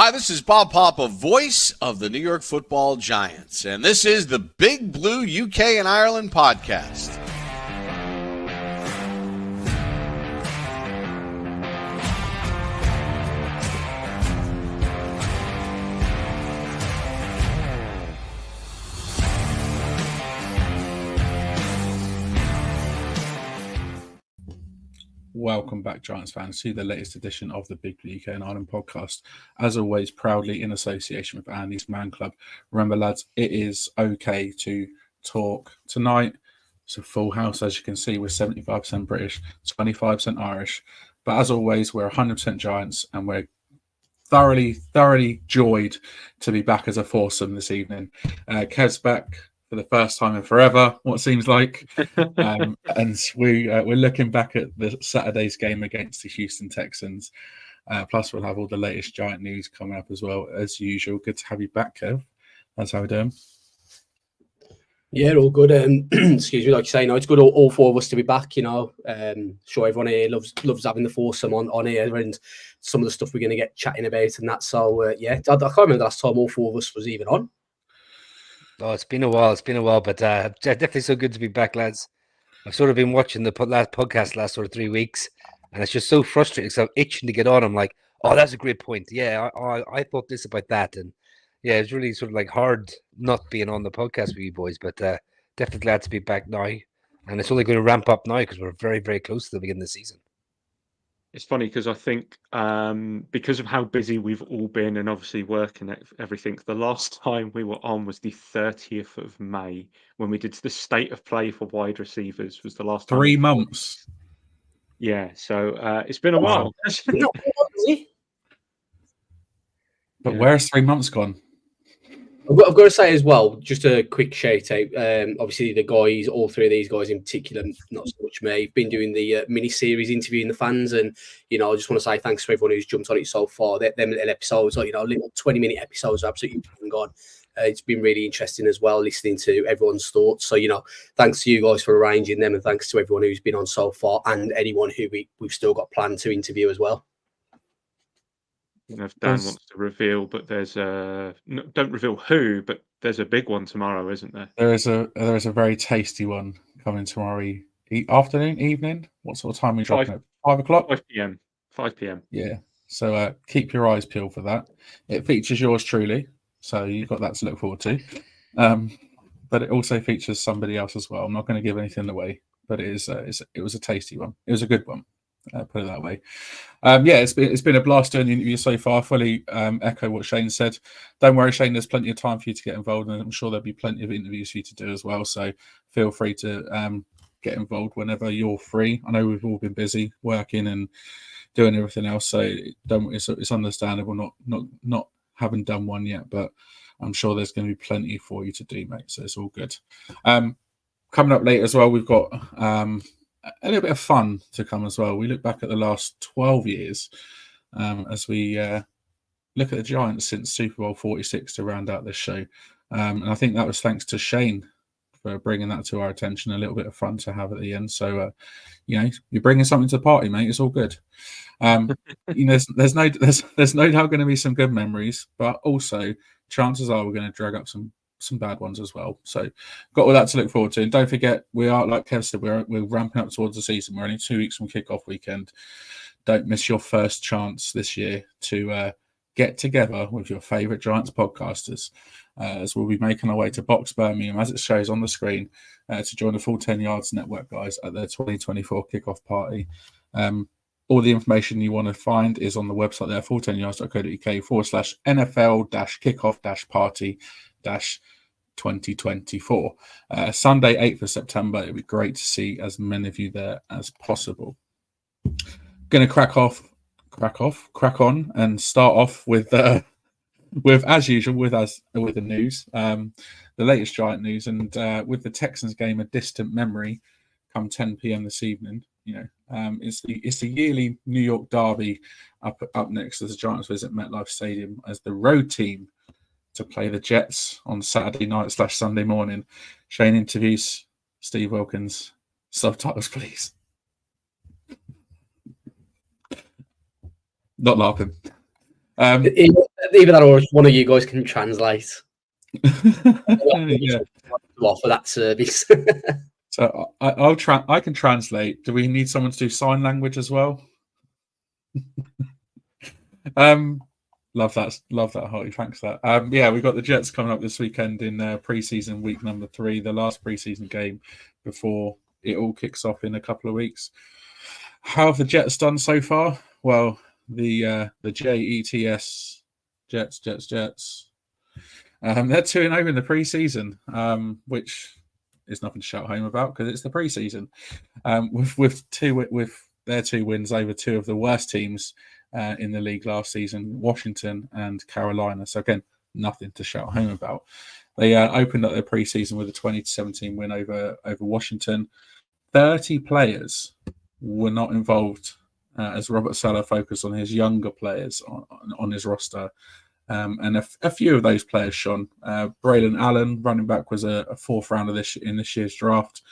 Hi, this is Bob Papa, voice of the New York Football Giants, and this is the Big Blue UK and Ireland podcast. Welcome back, Giants fans, to the latest edition of the Big Blue UK and Ireland podcast. As always, proudly in association with Andy's Man Club. Remember, lads, it is okay to talk tonight. It's a full house, as you can see. We're 75% British, 25% Irish. But as always, we're 100% Giants, and we're thoroughly joyed to be back as a foursome this evening. Kev's back for the first time in forever, what seems like. And we're looking back at the Saturday's game against the Houston Texans. Plus, we'll have all the latest Giant news coming up as well, as usual. Good to have you back, Kev. That's how we're doing. Yeah, all good. Excuse me, like you say, no, it's good all four of us to be back. You know, sure everyone here loves having the foursome on here and some of the stuff we're going to get chatting about and that. So yeah, I can't remember the last time all four of us was even on. Oh, it's been a while, but definitely so good to be back, lads. I've sort of been watching the last podcast last sort of 3 weeks, and it's just so frustrating because I'm itching to get on. I'm like, oh, that's a great point. Yeah, I thought this about that, and yeah, it's really sort of like hard not being on the podcast with you boys, but definitely glad to be back now, and it's only going to ramp up now because we're very, very close to the beginning of the season. It's funny because I think because of how busy we've all been and obviously working at everything, the last time we were on was the 30th of May when we did the state of play for wide receivers. Was the last time 3 months. Yeah, so it's been a while. But where's 3 months gone? I've got to say as well, just a quick shout out. Obviously, the guys, all three of these guys in particular, not so much me, been doing the mini series interviewing the fans, and I just want to say thanks to everyone who's jumped on it so far. Them little episodes, little 20-minute episodes, are absolutely gone. It's been really interesting as well, listening to everyone's thoughts. So thanks to you guys for arranging them, and thanks to everyone who's been on so far, and anyone who we've still got planned to interview as well. If Dan wants to reveal, but there's don't reveal who, but there's a big one tomorrow, isn't there? There is a very tasty one coming tomorrow evening. What sort of time are we dropping it? 5 o'clock? 5 p.m. 5 p.m. Yeah. So keep your eyes peeled for that. It features yours truly, so you've got that to look forward to. But it also features somebody else as well. I'm not going to give anything away, but it was a tasty one. It was a good one. Put it that way. It's been a blast doing the interview so far. Fully echo what Shane said. Don't worry, Shane. There's plenty of time for you to get involved, and I'm sure there'll be plenty of interviews for you to do as well. So feel free to get involved whenever you're free. I know we've all been busy working and doing everything else, so it's understandable not having done one yet, but I'm sure there's going to be plenty for you to do, mate. So it's all good. Coming up later as well, we've got a little bit of fun to come as well. We look back at the last 12 years as we look at the Giants since Super Bowl 46 to round out this show. And I think that was thanks to Shane for bringing that to our attention. A little bit of fun to have at the end. So, you're bringing something to the party, mate. It's all good. There's no doubt going to be some good memories, but also chances are we're going to drag up some bad ones as well. So got all that to look forward to. And don't forget, we are, like Kev said, we're ramping up towards the season. We're only 2 weeks from kickoff weekend. Don't miss your first chance this year to get together with your favourite Giants podcasters, as we'll be making our way to Box Birmingham, as it shows on the screen, to join the Full 10 Yards Network guys at their 2024 kickoff party. All the information you want to find is on the website there, full10yards.co.uk/NFL-kickoff-party 2024. Sunday, 8th of September. It'd be great to see as many of you there as possible. Going to crack on and start off with as usual with the news, the latest Giant news, and with the Texans game a distant memory come 10 p.m. this evening. It's the yearly New York Derby up next as the Giants visit MetLife Stadium as the road team to play the Jets on Saturday night / Sunday morning. Shane interviews Steve Wilkins. Subtitles, please. Not laughing. The Either that or one of you guys can translate. Yeah. For that service. So I can translate. Do we need someone to do sign language as well? Love that, Holly. Thanks for that. Yeah, we've got the Jets coming up this weekend in preseason week number 3, the last preseason game before it all kicks off in a couple of weeks. How have the Jets done so far? Well, the JETS Jets. They're 2-0 in the preseason, which is nothing to shout home about because it's the preseason. With their 2 wins over 2 of the worst teams in the league last season, Washington and Carolina. So again, nothing to shout home about. They opened up their preseason with a 20-17 win over Washington. 30 players were not involved as Robert Saleh focused on his younger players on his roster. And a few of those players shone. Braylon Allen, running back, was a 4th rounder in this year's draft.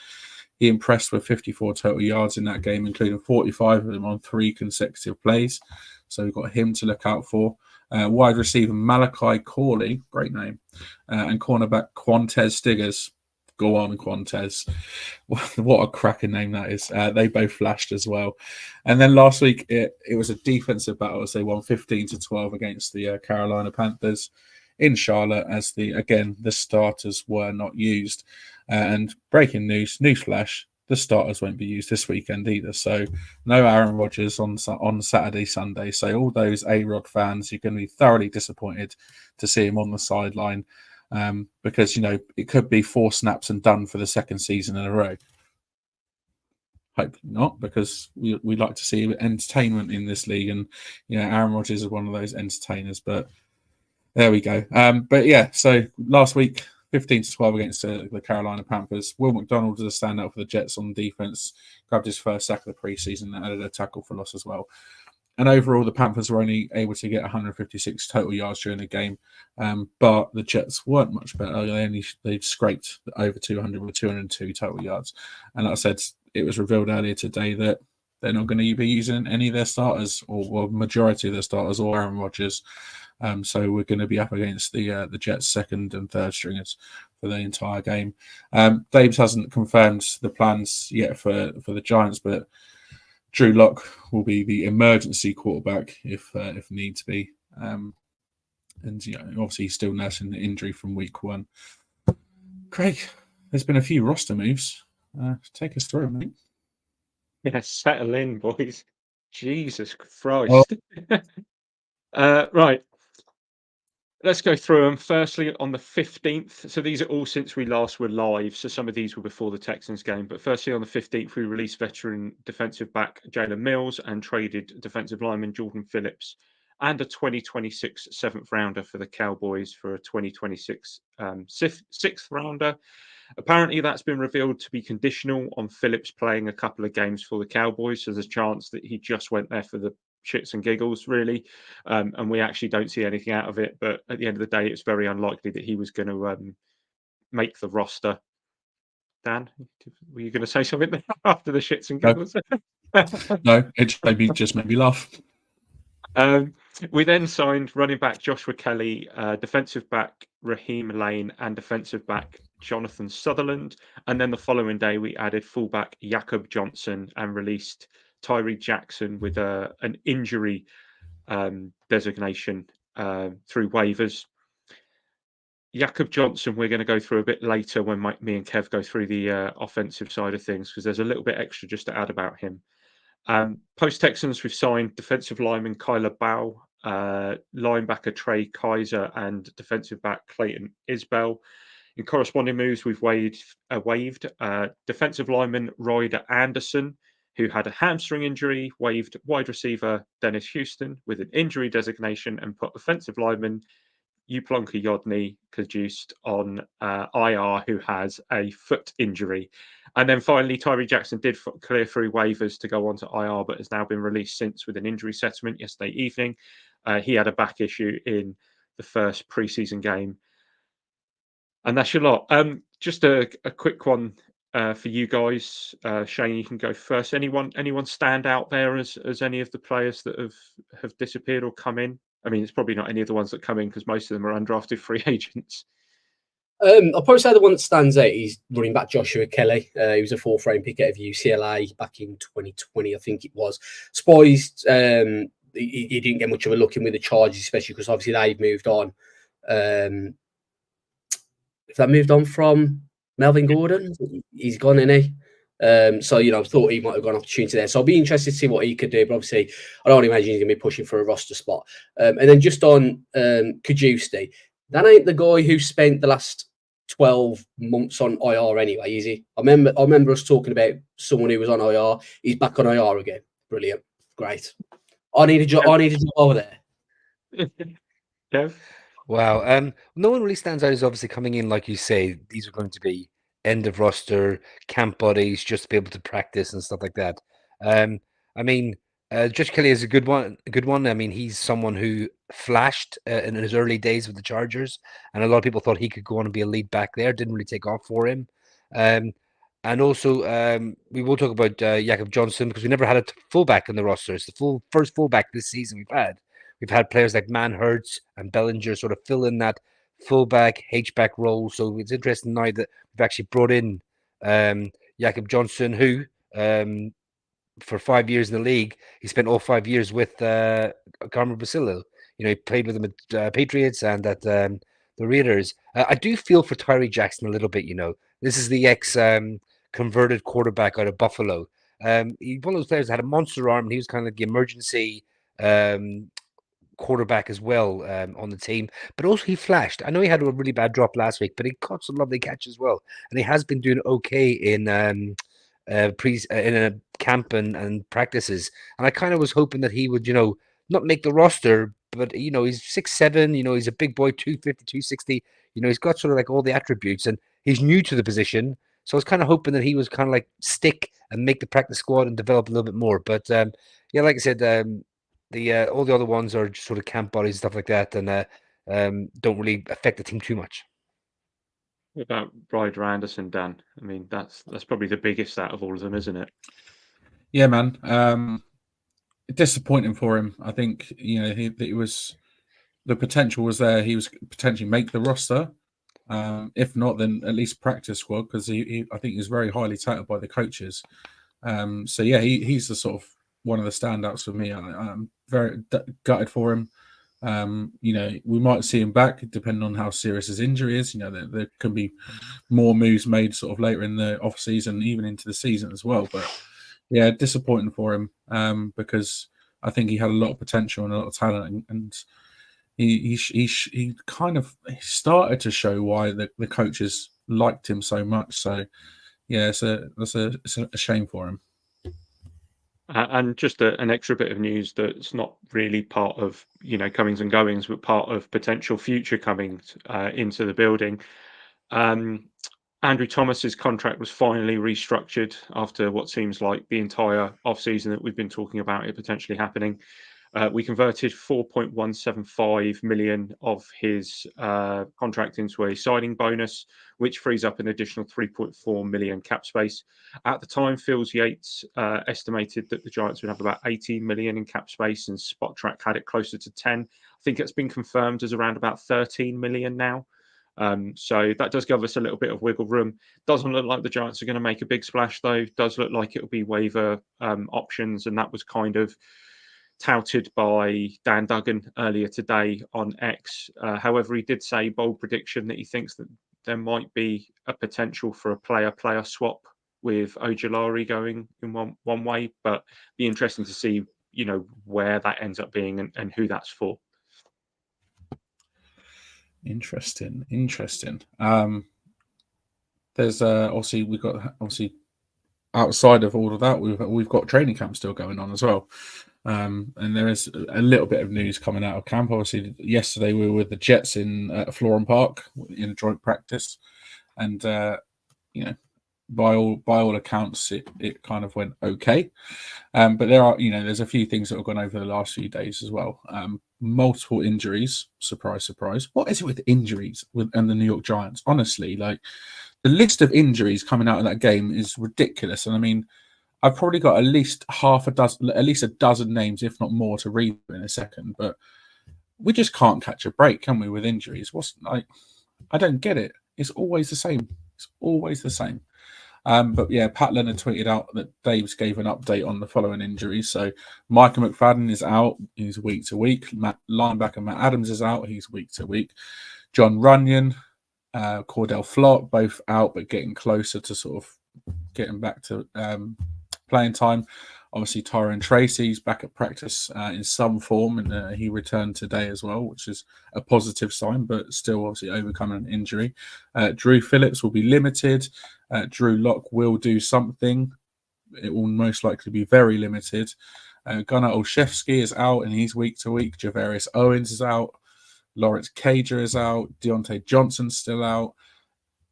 He impressed with 54 total yards in that game, including 45 of them on 3 consecutive plays. So we've got him to look out for. Wide receiver Malachi Corley, great name, and cornerback Quantez Stiggers. Go on, Quantez. What a cracking name that is. They both flashed as well. And then last week, it was a defensive battle as they won 15-12 against the Carolina Panthers in Charlotte, as the starters were not used. And breaking news, newsflash, the starters won't be used this weekend either. So no Aaron Rodgers on Saturday, Sunday. So all those A-Rod fans, you're going to be thoroughly disappointed to see him on the sideline. Because, it could be 4 snaps and done for the 2nd season in a row. Hopefully not, because we like to see entertainment in this league. And, Aaron Rodgers is one of those entertainers. But there we go. But yeah, so last week, 15-12 against the Carolina Panthers. Will McDonald was a standout for the Jets on defense. Grabbed his first sack of the preseason and added a tackle for loss as well. And overall, the Panthers were only able to get 156 total yards during the game. But the Jets weren't much better. They scraped over 200 with 202 total yards. And like I said, it was revealed earlier today that they're not going to be using any of their starters, or majority of their starters, or Aaron Rodgers. So we're going to be up against the Jets' 2nd and 3rd stringers for the entire game. Daves hasn't confirmed the plans yet for the Giants, but Drew Lock will be the emergency quarterback if needs be. And obviously he's still nursing the injury from week 1. Craig, there's been a few roster moves. Take us through, mate. Yeah, settle in, boys. Jesus Christ. Right. Let's go through them. Firstly, on the 15th. So these are all since we last were live. So some of these were before the Texans game. But firstly, on the 15th, we released veteran defensive back Jalen Mills and traded defensive lineman Jordan Phillips and a 2026 7th rounder for the Cowboys for a 2026 6th rounder. Apparently, that's been revealed to be conditional on Phillips playing a couple of games for the Cowboys. So there's a chance that he just went there for the shits and giggles, really. And we actually don't see anything out of it. But at the end of the day, it's very unlikely that he was going to make the roster. Dan, were you going to say something there after the shits and giggles? No, it just made me laugh. We then signed running back Joshua Kelly, defensive back Raheem Lane, and defensive back Jonathan Sutherland. And then the following day, we added fullback Jakob Johnson and released Tyree Jackson with an injury designation through waivers. Jakob Johnson, we're going to go through a bit later when me and Kev go through the offensive side of things, because there's a little bit extra just to add about him. Post Texans, we've signed defensive lineman Kyler Bow, linebacker Trey Kaiser, and defensive back Clayton Isbell. In corresponding moves, we've waived defensive lineman Ryder Anderson, who had a hamstring injury, waived wide receiver Dennis Houston with an injury designation, and put offensive lineman Uplonka Yodny produced on IR, who has a foot injury. And then finally, Tyree Jackson did clear through waivers to go on to IR, but has now been released since with an injury settlement yesterday evening. He had a back issue in the first preseason game. And that's your lot. Just a quick one for you guys. Shane, you can go first. Anyone stand out there as any of the players that have disappeared or come in? I mean, it's probably not any of the ones that come in because most of them are undrafted free agents. I'll probably say the one that stands out is running back Joshua Kelly. He was a fourth round pick out of UCLA back in 2020, I think it was. Spoils, he didn't get much of a look in with the Chargers, especially because obviously they've moved on. If that moved on from Melvin Gordon, he's gone, isn't he? So, I thought he might have got an opportunity there. So I'll be interested to see what he could do. But obviously, I don't imagine he's going to be pushing for a roster spot. And then just on Kajewski, that ain't the guy who spent the last 12 months on IR anyway, is he? I remember us talking about someone who was on IR. He's back on IR again. Brilliant. Great. I need a job over there. Kev? Wow. No one really stands out as obviously coming in, like you say, these are going to be end of roster, camp bodies, just to be able to practice and stuff like that. I mean, Josh Kelly is a good one. I mean, he's someone who flashed in his early days with the Chargers, and a lot of people thought he could go on and be a lead back there. Didn't really take off for him. And also, we will talk about Jakob Johnson because we never had a fullback in the roster. It's the first fullback this season we've had. We've had players like Manhurts and Bellinger sort of fill in that fullback, H-back role. So it's interesting now that we've actually brought in Jakob Johnson, who for 5 years in the league, he spent all 5 years with Carmen Basilio. He played with them at Patriots and at the Raiders. I do feel for Tyree Jackson a little bit. This is the ex-converted quarterback out of Buffalo. He's one of those players that had a monster arm, and he was kind of like the emergency quarterback as well on the team, but also he flashed. I know he had a really bad drop last week, but he caught some lovely catches as well, and he has been doing okay in a camp and practices. And I kind of was hoping that he would, not make the roster, but he's 6'7", he's a big boy, 250, 260. He's got sort of like all the attributes, and he's new to the position. So I was kind of hoping that he was kind of like stick and make the practice squad and develop a little bit more. But yeah, like I said, all the other ones are just sort of camp bodies, stuff like that, and don't really affect the team too much. What about Ryder Anderson, Dan? I mean, that's probably the biggest out of all of them, isn't it? Yeah, man. Disappointing for him. I think he was, the potential was there. He was potentially make the roster. If not, then at least practice squad, because I think he's very highly touted by the coaches. So yeah, he's the sort of one of the standouts for me. I'm very gutted for him. We might see him back depending on how serious his injury is. There can be more moves made sort of later in the off season, even into the season as well. But yeah, disappointing for him because I think he had a lot of potential and a lot of talent, and he kind of started to show why the coaches liked him so much. So yeah, it's a shame for him. And just an extra bit of news that's not really part of comings and goings, but part of potential future comings into the building. Andrew Thomas's contract was finally restructured after what seems like the entire offseason that we've been talking about it potentially happening. We converted 4.175 million of his contract into a signing bonus, which frees up an additional 3.4 million cap space. At the time, Phils Yates estimated that the Giants would have about 18 million in cap space, and SpotTrack had it closer to 10. I think it's been confirmed as around about 13 million now. So that does give us a little bit of wiggle room. Doesn't look like the Giants are going to make a big splash, though. Does look like it'll be waiver options, and that was kind of touted by Dan Duggan earlier today on X. However, he did say bold prediction that he thinks that there might be a potential for a player-player swap with Ojulari going in one way, but be interesting to see where that ends up being and who that's for. Interesting. There's obviously outside of all of that, we've got training camp still going on as well. And there is a little bit of news coming out of camp. Obviously, yesterday we were with the Jets in Florham Park in joint practice, and by all accounts, it kind of went okay. But there's a few things that have gone over the last few days as well. Multiple injuries. Surprise, surprise. What is it with injuries and the New York Giants? Honestly, like the list of injuries coming out of that game is ridiculous. And I mean, I've probably got at least a dozen names, if not more, to read in a second. But we just can't catch a break, can we, with injuries? I don't get it. It's always the same. It's always the same. But yeah, Pat Leonard tweeted out that Daves gave an update on the following injuries. So Micah McFadden is out. He's week to week. Linebacker Matt Adams is out. He's week to week. John Runyon, Cordell Flott, both out, but getting closer to sort of getting back to playing time. Obviously, Tyron Tracy's back at practice in some form, and he returned today as well, which is a positive sign, but still obviously overcoming an injury. Drew Phillips will be limited. Drew Lock will do something. It will most likely be very limited. Gunnar Olszewski is out, and he's week to week. Javarius Owens is out. Lawrence Cager is out. Deontay Johnson's still out.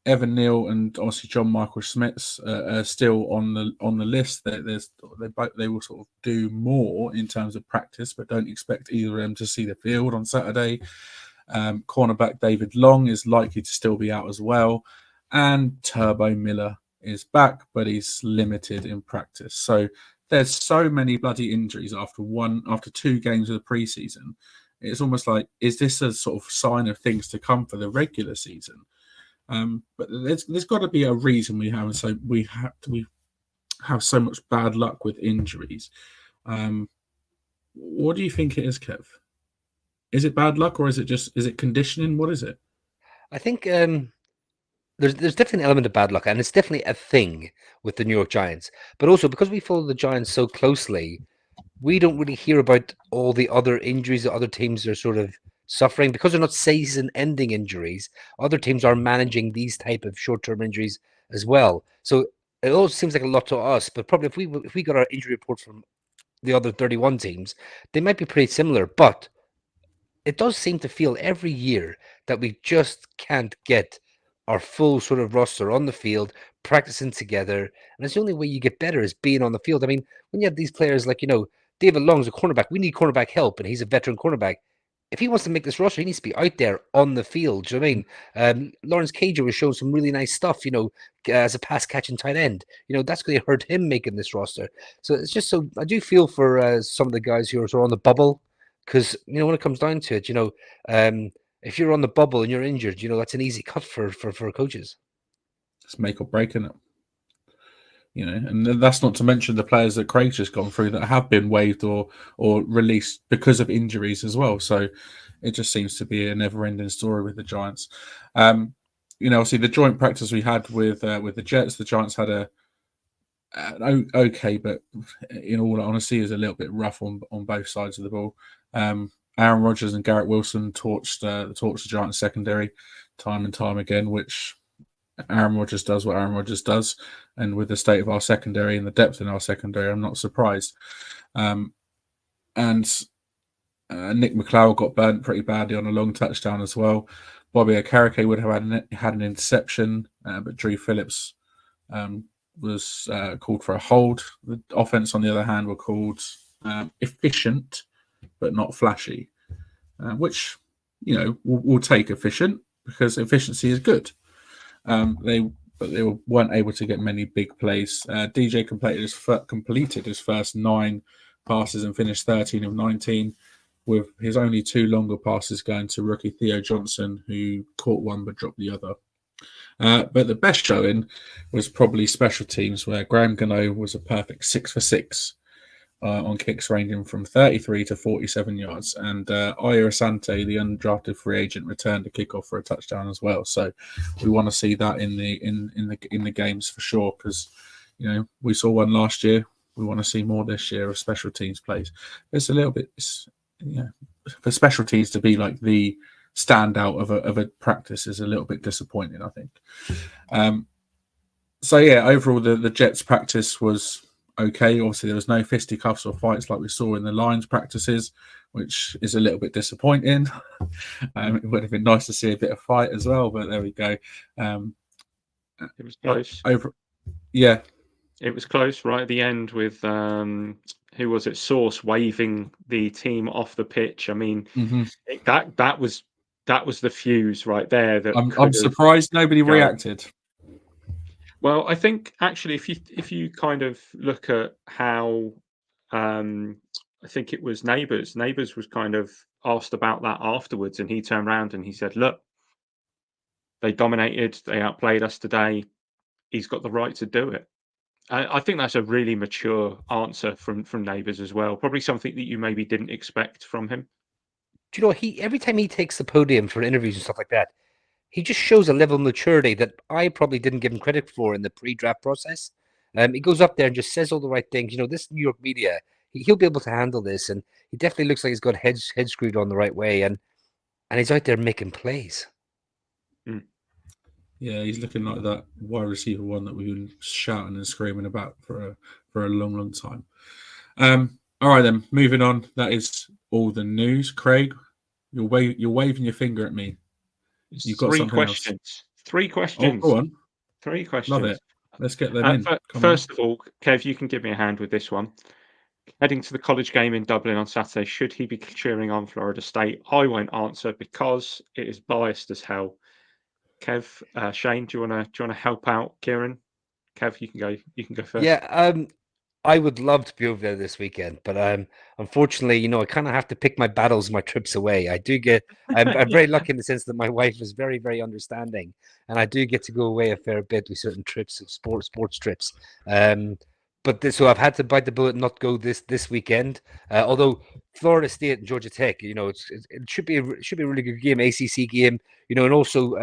Evan Neal and obviously John Michael Smiths are still on the list. They will sort of do more in terms of practice, but don't expect either of them to see the field on Saturday. Cornerback David Long is likely to still be out as well, and Turbo Miller is back, but he's limited in practice. So there's so many bloody injuries after 2 games of the preseason. It's almost like, is this a sort of sign of things to come for the regular season? But there's got to be a reason we have so much bad luck with injuries. What do you think it is, Kev? Is it bad luck, or is it conditioning? What is it? I think there's definitely an element of bad luck, and it's definitely a thing with the New York Giants. But also, because we follow the Giants so closely, we don't really hear about all the other injuries that other teams are sort of suffering. Because they're not season-ending injuries, other teams are managing these type of short-term injuries as well. So it all seems like a lot to us, but probably if we got our injury reports from the other 31 teams, they might be pretty similar. But it does seem to feel every year that we just can't get our full sort of roster on the field, practicing together. And it's the only way you get better is being on the field. I mean, when you have these players like, David Long's a cornerback, we need cornerback help, and he's a veteran cornerback. If he wants to make this roster, he needs to be out there on the field. Do you know what I mean? Lawrence Cager was showing some really nice stuff, as a pass catching tight end. That's going to hurt him making this roster. So it's just so, I do feel for some of the guys who are sort of on the bubble, because, when it comes down to it, if you're on the bubble and you're injured, that's an easy cut for coaches. It's make or break, isn't it? And that's not to mention the players that Craig's just gone through that have been waived or released because of injuries as well. So it just seems to be a never-ending story with the Giants. Obviously the joint practice we had with the Jets, the Giants had an okay, but in all honesty, is a little bit rough on both sides of the ball. Aaron Rodgers and Garrett Wilson torched the Giants secondary time and time again, which Aaron Rodgers does what Aaron Rodgers does. And with the state of our secondary and the depth in our secondary, I'm not surprised. And Nick McLeod got burnt pretty badly on a long touchdown as well. Bobby Okereke would have had an interception, but Drew Phillips was called for a hold. The offense, on the other hand, were called efficient, but not flashy, which, we'll take efficient because efficiency is good. They weren't able to get many big plays. DJ completed his first 9 passes and finished 13 of 19, with his only 2 longer passes going to rookie Theo Johnson, who caught one but dropped the other. But the best showing was probably special teams, where Graham Gano was a perfect 6 for 6 on kicks ranging from 33 to 47 yards. And Aya Asante, the undrafted free agent, returned a kickoff for a touchdown as well. So we want to see that in the games for sure, because we saw one last year. We want to see more this year of special teams plays. It's a little bit, for special teams to be like the standout of a practice is a little bit disappointing, I think. Overall the Jets practice was okay. Obviously, there was no fisticuffs or fights like we saw in the Lions practices, which is a little bit disappointing. It would have been nice to see a bit of fight as well, but there we go. It was close. It was close right at the end with who was it? Sauce waving the team off the pitch. I mean, that was the fuse right there. That I'm surprised nobody reacted. Well, I think actually, if you kind of look at how I think it was Neighbours was kind of asked about that afterwards, and he turned around and he said, "Look, they dominated, they outplayed us today. He's got the right to do it." I think that's a really mature answer from Neighbours as well. Probably something that you maybe didn't expect from him. Do you know, he every time he takes the podium for interviews and stuff like that, he just shows a level of maturity that I probably didn't give him credit for in the pre-draft process. He goes up there and just says all the right things. You know, this New York media, he'll be able to handle this, and he definitely looks like he's got head screwed on the right way, and he's out there making plays. Yeah, he's looking like that wide receiver one that we've been shouting and screaming about for a long, long time. All right, then, moving on. That is all the news. Craig, you're waving your finger at me. You've got Three questions. Oh, go on. 3 questions. Love it. Let's get them in. First of all, Kev, you can give me a hand with this one. Heading to the college game in Dublin on Saturday, should he be cheering on Florida State? I won't answer because it is biased as hell. Kev, Shane, do you want to help out Kieran? Kev, you can go first. Yeah, I would love to be over there this weekend, but unfortunately, you know, I kind of have to pick my battles, my trips away. I'm very lucky in the sense that my wife is very, very understanding, and I do get to go away a fair bit with certain trips, sports trips. So I've had to bite the bullet and not go this weekend. Although Florida State and Georgia Tech, you know, it should be a really good game, ACC game, you know, and also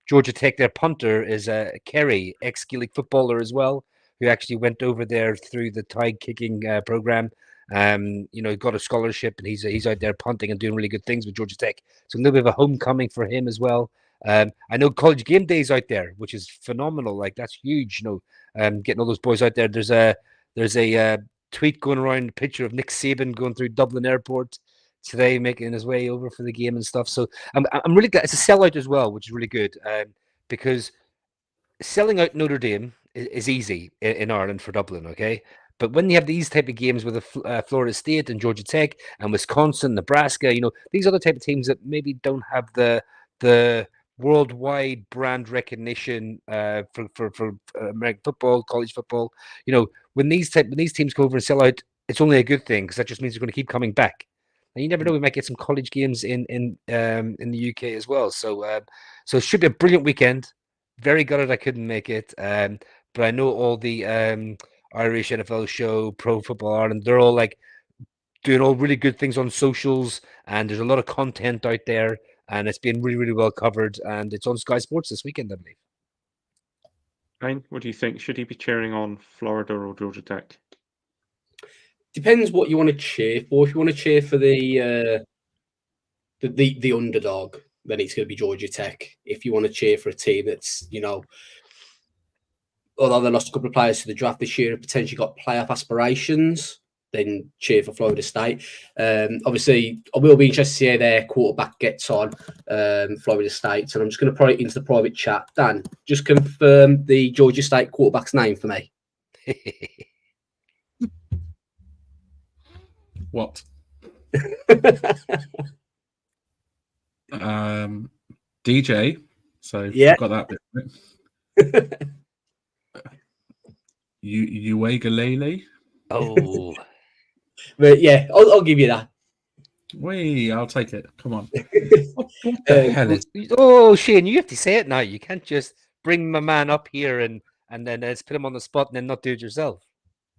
Georgia Tech, their punter is Kerry, ex-Gaelic footballer as well, who actually went over there through the tide kicking program. You know, got a scholarship, and he's out there punting and doing really good things with Georgia Tech. So a little bit of a homecoming for him as well. I know College Game Day is out there, which is phenomenal. Like, that's huge. You know, getting all those boys out there. There's a tweet going around, a picture of Nick Saban going through Dublin Airport today, making his way over for the game and stuff. So I'm really glad it's a sellout as well, which is really good, because selling out Notre Dame is easy in Ireland for Dublin, okay? But when you have these type of games with Florida State and Georgia Tech and Wisconsin, Nebraska, you know, these are the type of teams that maybe don't have the worldwide brand recognition for American football, college football. You know, when these teams go over and sell out, it's only a good thing, because that just means they're going to keep coming back. And you never know, we might get some college games in the UK as well. So it should be a brilliant weekend. Very gutted I couldn't make it, but I know all the Irish NFL show, Pro Football Ireland, they're all like doing all really good things on socials, and there's a lot of content out there, and it's been really, really well covered, and it's on Sky Sports this weekend, I believe. Shane, what do you think? Should he be cheering on Florida or Georgia Tech? Depends what you want to cheer for. If you want to cheer for the underdog, then it's going to be Georgia Tech. If you want to cheer for a team that's, you know, although they lost a couple of players to the draft this year and potentially got playoff aspirations, then cheer for Florida State. Obviously, I will be interested to see how their quarterback gets on, Florida State. So I'm just going to put it into the private chat. Dan, just confirm the Georgia State quarterback's name for me. What? DJ. So yeah, I've got that bit. Uegalele. Oh, but yeah, I'll give you that. I'll take it. Come on. What the hell is? Oh, Shane, you have to say it now. You can't just bring my man up here and then let's put him on the spot and then not do it yourself.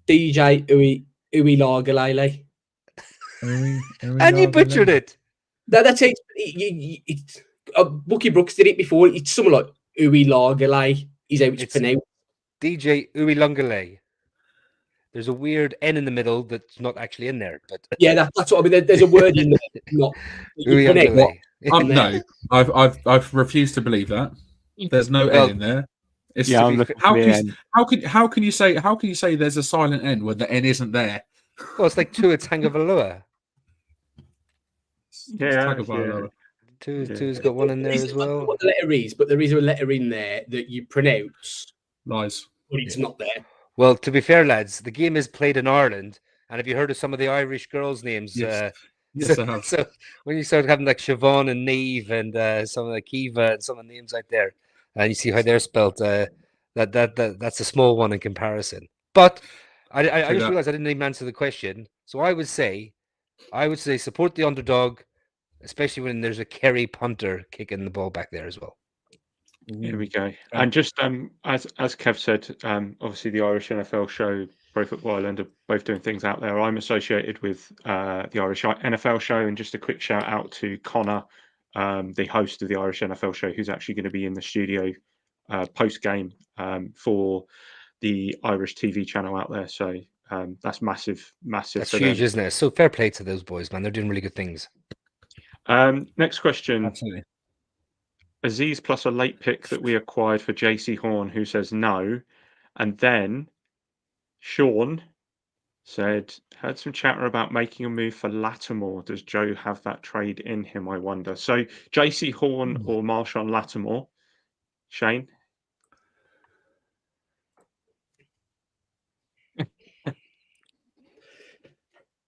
DJ Uiagalelei. And you butchered it. That's it. Bucky Brooks did it before. It's something like Uiagalelei. Is how it's pronounced. DJ Uiagalelei. There's a weird N in the middle that's not actually in there. But yeah, that's what I mean. There's a word in there. Not no, I've refused to believe that. There's no N in there. It's how can you say there's a silent N when the N isn't there? Well, it's like Tua Tagovailoa. Yeah. Tua's got one in there as well. I don't know what the letter is, but there is a letter in there that you pronounce. Lies. But it's not there. Well, to be fair, lads, the game is played in Ireland, and have you heard of some of the Irish girls' names? Yes, I have. So when you start having like Siobhan and Neve and some of the Kiva and some of the names out there, and you see how they're spelt, that's a small one in comparison. But I just realized I didn't even answer the question. So I would say support the underdog, especially when there's a Kerry punter kicking the ball back there as well. Here we go. And just as Kev said, obviously the Irish NFL show, Pro Football Ireland are both doing things out there. I'm associated with the Irish NFL show, and just a quick shout out to Connor, the host of the Irish NFL show, who's actually going to be in the studio post game for the Irish TV channel out there. So that's massive. That's for huge, them. isn't it? So fair play to those boys, man. They're doing really good things. Next question. Absolutely. Aziz plus a late pick that we acquired for JC Horn, who says no. And then Sean said, heard some chatter about making a move for Lattimore. Does Joe have that trade in him, I wonder? So JC Horn or Marshawn Lattimore? Shane?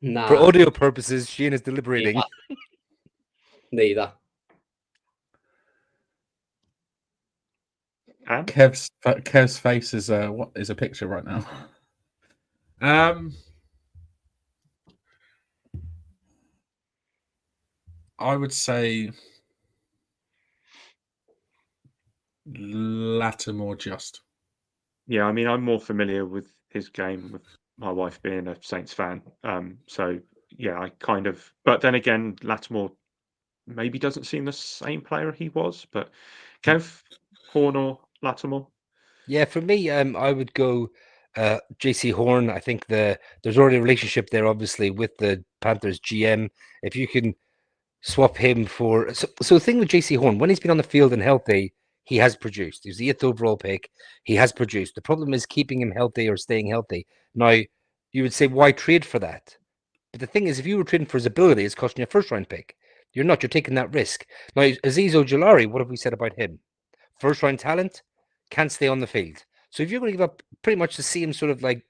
Nah, For audio purposes, Shane is deliberating. neither. Kev's face is what is a picture right now. I would say Lattimore just. Yeah, I mean, I'm more familiar with his game with my wife being a Saints fan. So yeah, I kind of. But then again, Lattimore maybe doesn't seem the same player he was. But Kev, Horn or Lattimore? Yeah, for me, I would go JC Horn. I think there's already a relationship there, obviously, with the Panthers GM. If you can swap him for so the thing with JC Horn, when he's been on the field and healthy, he has produced. He's the 8th overall pick. He has produced. The problem is keeping him healthy or staying healthy. Now, you would say, why trade for that? But the thing is, if you were trading for his ability, it's costing you a first-round pick. You're not. You're taking that risk. Now, Aziz Ojulari, what have we said about him? First-round talent, can't stay on the field. So if you're going to give up pretty much the same sort of like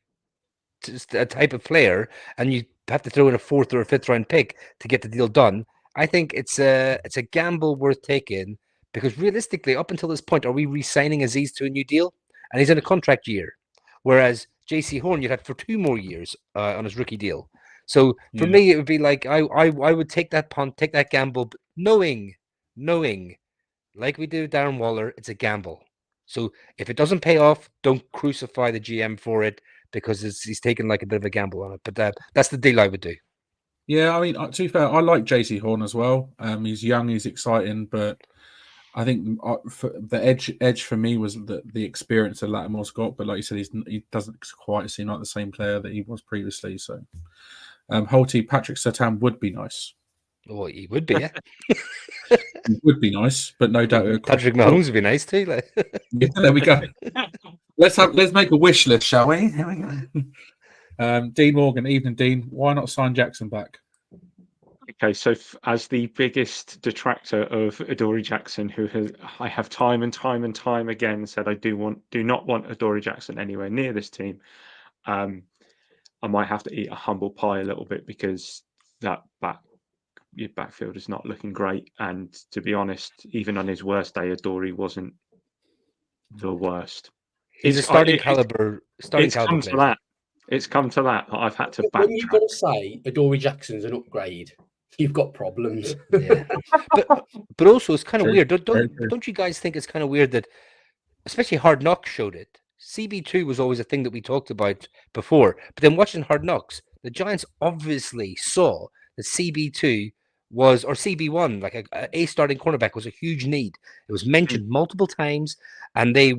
just a type of player, and you have to throw in a 4th or a 5th-round pick to get the deal done, I think it's a gamble worth taking, because realistically, up until this point, are we re-signing Aziz to a new deal? And he's in a contract year, whereas JC Horn you'd had for 2 more years on his rookie deal. So for me, it would be like I would take that punt, take that gamble, knowing, like we do Darren Waller, it's a gamble. So if it doesn't pay off, don't crucify the GM for it, because he's taken like a bit of a gamble on it. But that's the deal I would do. Yeah, I mean, to be fair, I like JC Horn as well. He's young, he's exciting, but I think for the edge for me was the experience that Lattimore's got. But like you said, he doesn't quite seem like the same player that he was previously. So, Holty, Patrick Surtain would be nice. Oh, he would be, yeah. He would be nice, but no doubt. Patrick Mahomes would be nice too. Like. Yeah, there we go. Let's make a wish list, shall we? Here we go. Dean Morgan, evening, Dean. Why not sign Jackson back? Okay, so as the biggest detractor of Adoree Jackson, I have time and time again said I do not want Adoree Jackson anywhere near this team. I might have to eat a humble pie a little bit, because your backfield is not looking great. And to be honest, even on his worst day, Adoree wasn't the worst. He's a starting caliber. It's come to that. I've had to backtrack. When you've got to say Adoree Jackson's an upgrade, you've got problems. Yeah. but also it's kind of weird. Don't you guys think it's kind of weird that, especially Hard Knocks showed it? CB2 was always a thing that we talked about before, but then watching Hard Knocks, the Giants obviously saw that CB2 or CB1, like a starting cornerback, was a huge need. It was mentioned multiple times, and they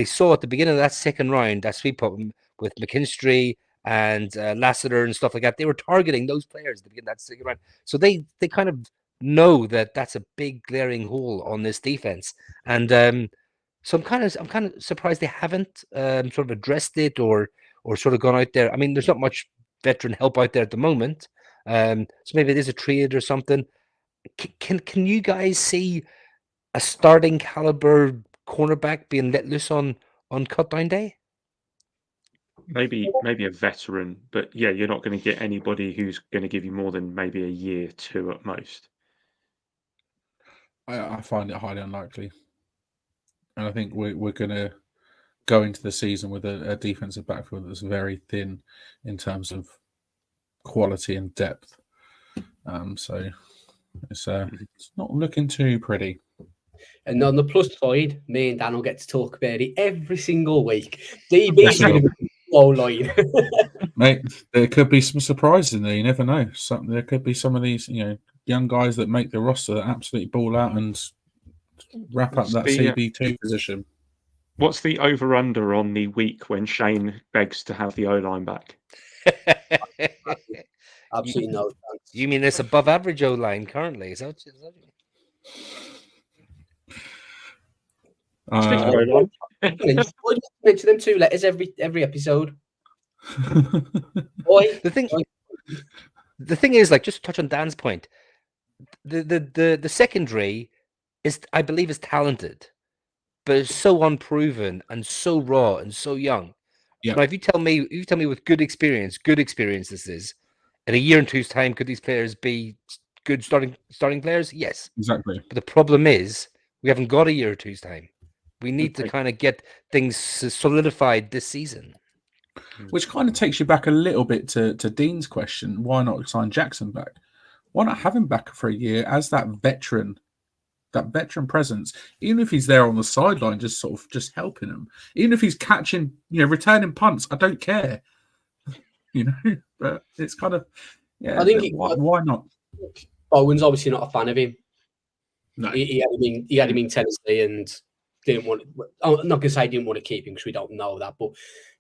saw at the beginning of that second round, that sweep up with McKinstry and Lassiter and stuff like that. They were targeting those players at the beginning of that second round. So they kind of know that that's a big glaring hole on this defense. And so I'm kind of surprised they haven't sort of addressed it or sort of gone out there. I mean, there's not much veteran help out there at the moment. So maybe it is a trade or something. Can you guys see a starting caliber cornerback being let loose on cut down day? Maybe a veteran, but yeah, you're not going to get anybody who's going to give you more than maybe a year, 2 at most. I find it highly unlikely, and I think we're going to go into the season with a defensive backfield that's very thin in terms of quality and depth. So It's not looking too pretty. And on the plus side, me and Dan will get to talk about it every single week. DB's going to be low line. Mate, there could be some surprises in there. You never know. There could be some of these, young guys that make the roster that absolutely ball out and wrap up that CB2 position. What's the over-under on the week when Shane begs to have the O-line back? Absolutely no chance. You mean it's above average O-line currently? Is that what Just mention them 2 letters every episode. Boy, the thing is, like, just to touch on Dan's point, the secondary is, I believe, is talented, but it's so unproven and so raw and so young. Yeah. Now, if you tell me with good experience this is, in a year and 2's time, could these players be good starting players? Yes, exactly. But the problem is we haven't got a year or 2's time. We need to kind of get things solidified this season. Which kind of takes you back a little bit to Dean's question: why not sign Jackson back? Why not have him back for a year as that veteran presence? Even if he's there on the sideline, just helping him. Even if he's catching, returning punts, I don't care. But it's kind of, I think why not? Bowen's obviously not a fan of him. No, he had him in Tennessee and didn't want. I'm not gonna say he didn't want to keep him because we don't know that, but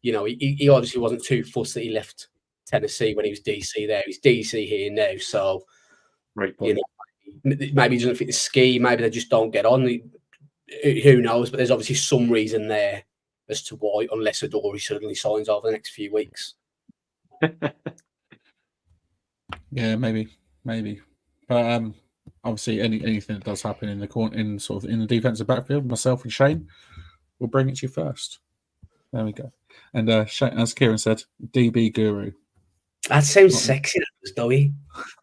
he obviously wasn't too fussed that he left Tennessee when he was DC there. He's DC here now, so right. Maybe he doesn't fit the scheme. Maybe they just don't get on. Who knows? But there's obviously some reason there as to why, unless Adore suddenly signs over the next few weeks. Yeah, maybe. But obviously, anything that does happen in the defensive backfield, myself and Shane will bring it to you first. There we go. And Shane, as Kieran said, DB guru. That sounds sexy, though. The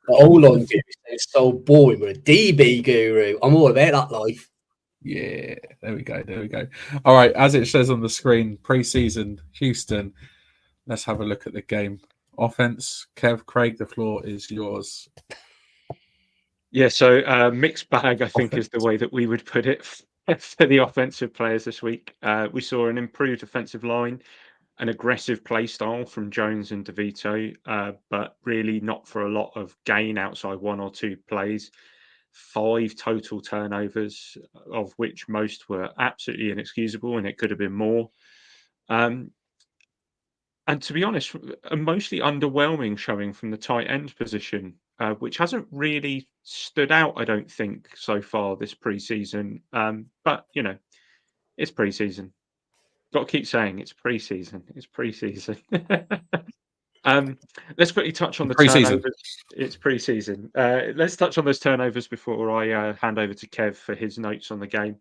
O-line guru sounds so boring. We're a DB guru. I'm all about that life. Yeah, there we go. All right, as it says on the screen, preseason, Houston. Let's have a look at the game. Offense, Kev, Craig, the floor is yours. Yeah, so mixed bag, I think, is the way that we would put it for the offensive players this week. We saw an improved offensive line, an aggressive play style from Jones and DeVito, but really not for a lot of gain outside 1 or 2 plays. 5 total turnovers, of which most were absolutely inexcusable, and it could have been more. And to be honest, a mostly underwhelming showing from the tight end position, which hasn't really stood out, I don't think, so far this preseason. But, it's preseason. Got to keep saying it's preseason. It's preseason. Let's quickly touch on the turnovers. It's preseason. Let's touch on those turnovers before I hand over to Kev for his notes on the game.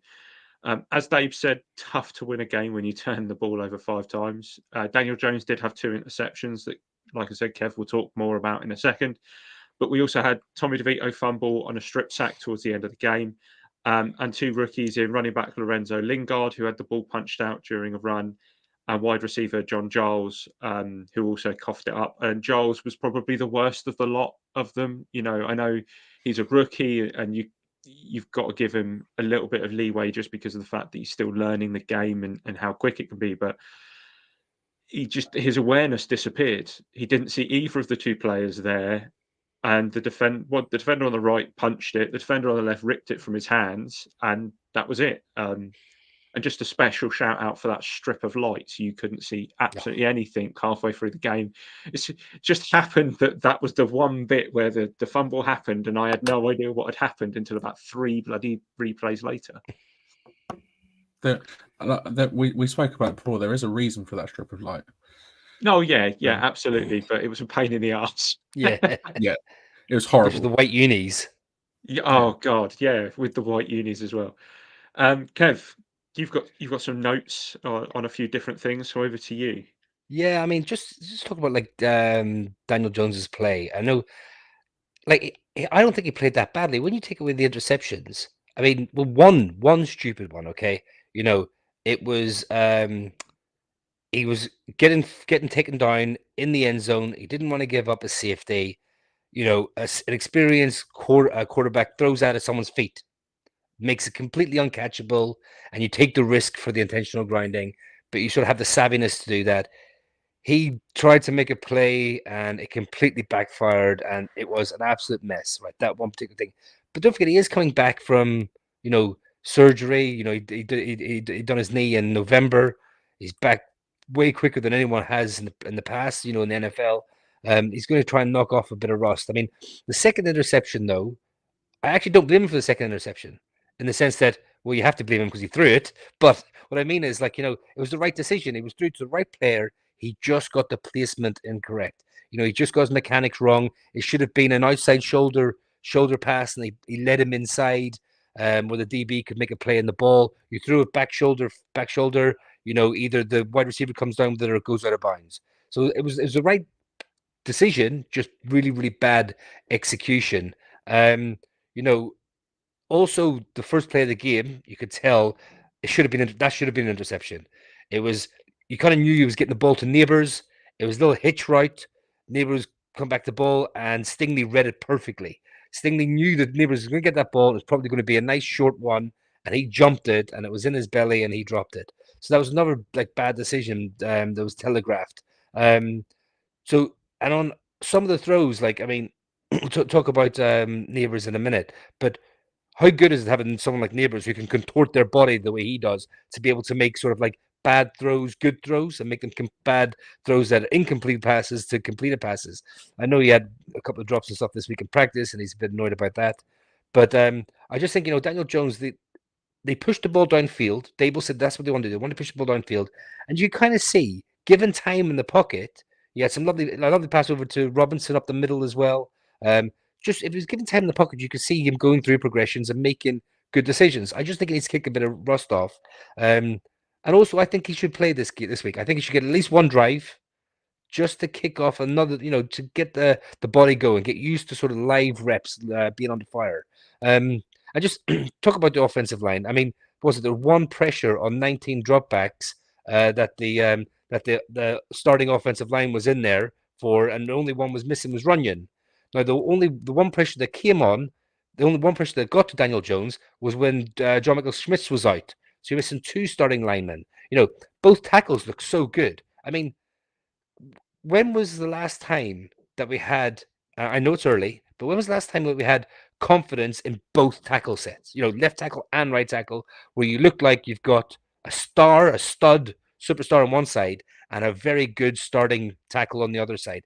As Dave said, tough to win a game when you turn the ball over 5 times. Daniel Jones did have 2 interceptions that, like I said, Kev will talk more about in a second. But we also had Tommy DeVito fumble on a strip sack towards the end of the game. And 2 rookies in running back Lorenzo Lingard, who had the ball punched out during a run, and wide receiver John Giles, who also coughed it up. And Giles was probably the worst of the lot of them. I know he's a rookie and you've got to give him a little bit of leeway just because of the fact that he's still learning the game and how quick it can be. But his awareness disappeared. He didn't see either of the 2 players there. And the defender on the right punched it. The defender on the left ripped it from his hands. And that was it. And just a special shout out for that strip of lights. You couldn't see absolutely anything halfway through the game. It just happened that was the one bit where the fumble happened, and I had no idea what had happened until about 3 bloody replays later. That we spoke about before. There is a reason for that strip of light. No, yeah, absolutely. But it was a pain in the ass. Yeah. Yeah. It was horrible. The white unis. Yeah, oh God, yeah, with the white unis as well. Kev, you've got some notes on a few different things, so over to you. Yeah, I mean, just talk about Daniel Jones's play. I know, I don't think he played that badly. When you take away the interceptions, I mean, well, one stupid one, okay, it was he was getting taken down in the end zone. He didn't want to give up a safety. an experienced quarterback throws out at someone's feet, makes it completely uncatchable, and you take the risk for the intentional grinding, but you sort of have the savviness to do that. He tried to make a play and it completely backfired, and it was an absolute mess, right? That one particular thing. But don't forget, he is coming back from, surgery. He done his knee in November. He's back way quicker than anyone has in the past, in the NFL. He's going to try and knock off a bit of rust. I mean, the second interception, though, I actually don't blame him for the second interception in the sense that, well, you have to blame him because he threw it. But what I mean is, it was the right decision. It was through to the right player. He just got the placement incorrect. He just got his mechanics wrong. It should have been an outside shoulder pass, and he led him inside where the DB could make a play in the ball. You threw it back shoulder. Either the wide receiver comes down with it or it goes out of bounds. So it was the right decision, just really, really bad execution. Also the first play of the game, you could tell that should have been an interception. It was, you kind of knew he was getting the ball to Neighbors. It was a little hitch right. Neighbors come back the ball, and Stingley read it perfectly. Stingley knew that Neighbors was going to get that ball. It was probably going to be a nice short one, and he jumped it, and it was in his belly, and he dropped it. So that was another bad decision that was telegraphed. And on some of the throws, we'll talk about Neighbors in a minute, but how good is it having someone like Neighbors who can contort their body the way he does to be able to make sort of bad throws, good throws, and make them bad throws that are incomplete passes to completed passes? I know he had a couple of drops and stuff this week in practice, and he's a bit annoyed about that. But I just think, Daniel Jones, they pushed the ball downfield. Dable said that's what they want to do. They want to push the ball downfield. And you kind of see, given time in the pocket, he had some lovely pass over to Robinson up the middle as well. Just if he was given time in the pocket, you could see him going through progressions and making good decisions. I just think he needs to kick a bit of rust off. And also, I think he should play this week. I think he should get at least one drive just to kick off another, to get the body going, get used to sort of live reps being under fire. I just talk about the offensive line. I mean, was it the one pressure on 19 dropbacks that the starting offensive line was in there for, and the only one was missing was Runyon. Now, the one pressure that came on, the only one pressure that got to Daniel Jones was when John Michael Schmitz was out. So you're missing two starting linemen. Both tackles look so good. I mean, when was the last time that we had, I know it's early, but when was the last time that we had confidence in both tackle sets? Left tackle and right tackle, where you look like you've got a stud, superstar on one side and a very good starting tackle on the other side.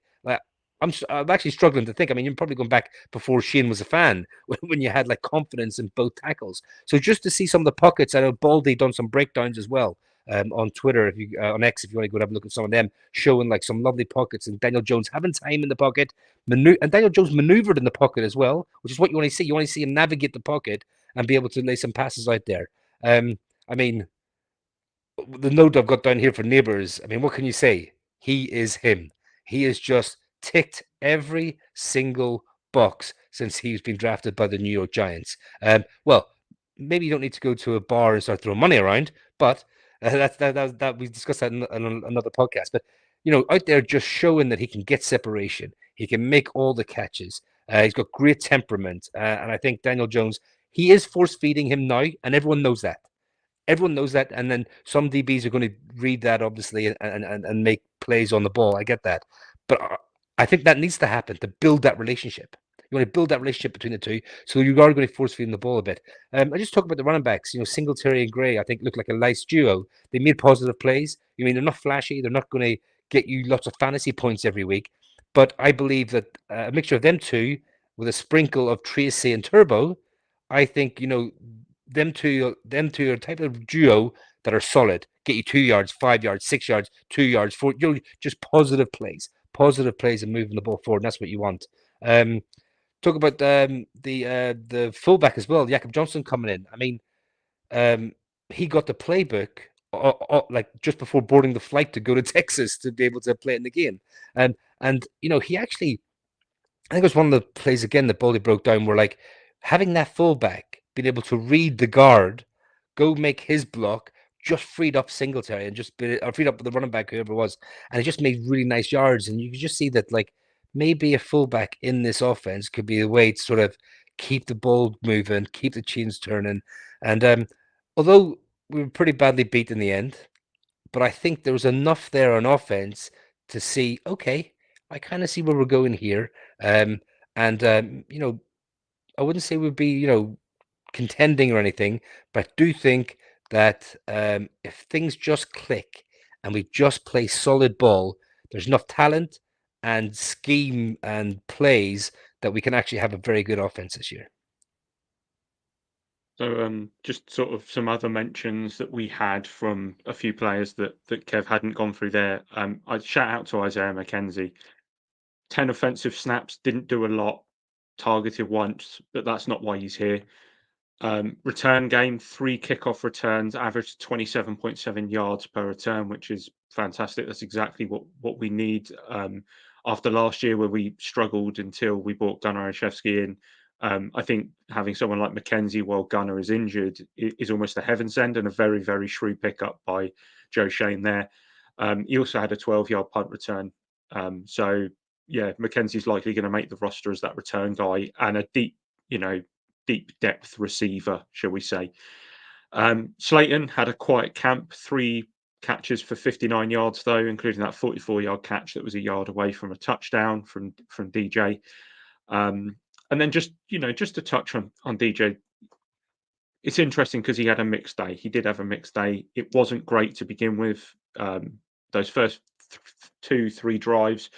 I'm actually struggling to think. I mean, you're probably going back before Shane was a fan when you had confidence in both tackles. So just to see some of the pockets, I know Baldy done some breakdowns as well on Twitter, if you on X, if you want to go and have a look at some of them, showing some lovely pockets and Daniel Jones having time in the pocket, and Daniel Jones maneuvered in the pocket as well, which is what you want to see. You want to see him navigate the pocket and be able to lay some passes out there. I mean, the note I've got down here for Neighbors, I mean, what can you say? He is him. He is just ticked every single box since he's been drafted by the New York Giants. Well, maybe you don't need to go to a bar and start throwing money around, but that we discussed that in another podcast. But out there just showing that he can get separation, he can make all the catches. He's got great temperament, and I think Daniel Jones, he is force feeding him now, and everyone knows that. Everyone knows that, and then some DBs are going to read that obviously and make plays on the ball. I get that, but I think that needs to happen to build that relationship. You want to build that relationship between the two, so you are going to force feed them the ball a bit. I just talk about the running backs. Singletary and Gray, I think, look like a nice duo. They made positive plays. I mean, they're not flashy. They're not going to get you lots of fantasy points every week, but I believe that a mixture of them two with a sprinkle of Tracy and Turbo, I think them two are a type of duo that are solid. Get you 2 yards, 5 yards, 6 yards, 2 yards, 4. Just positive plays and moving the ball forward. And that's what you want. Talk about the fullback as well, Jakob Johnson coming in. I mean, he got the playbook just before boarding the flight to go to Texas to be able to play in the game. And he actually, I think it was one of the plays again that Baldy broke down where having that fullback being able to read the guard, go make his block, just freed up Singletary and freed up the running back, whoever it was, and it just made really nice yards. And you could just see that maybe a fullback in this offense could be the way to sort of keep the ball moving, keep the chains turning. And although we were pretty badly beat in the end, but I think there was enough there on offense to see, okay, I kind of see where we're going here. And I wouldn't say we'd be, contending or anything, but I do think that if things just click and we just play solid ball, there's enough talent and scheme and plays that we can actually have a very good offense this year. So just sort of some other mentions that we had from a few players that Kev hadn't gone through there. I'd shout out to Isaiah McKenzie. 10 offensive snaps, didn't do a lot, targeted once, but that's not why he's here. Return game, 3 kickoff returns, averaged 27.7 yards per return, which is fantastic. That's exactly what we need after last year where we struggled until we brought Gunnar Olszewski in. I think having someone like McKenzie while Gunnar is injured is almost a heaven send, and a very, very shrewd pickup by Joe Shane there. He also had a 12-yard punt return. So, yeah, McKenzie's likely going to make the roster as that return guy and a deep depth receiver, shall we say. Slayton had a quiet camp, 3 catches for 59 yards, though, including that 44-yard catch that was a yard away from a touchdown from DJ. And then just to touch on DJ, it's interesting because he had a mixed day. He did have a mixed day. It wasn't great to begin with. Those first 2-3 drives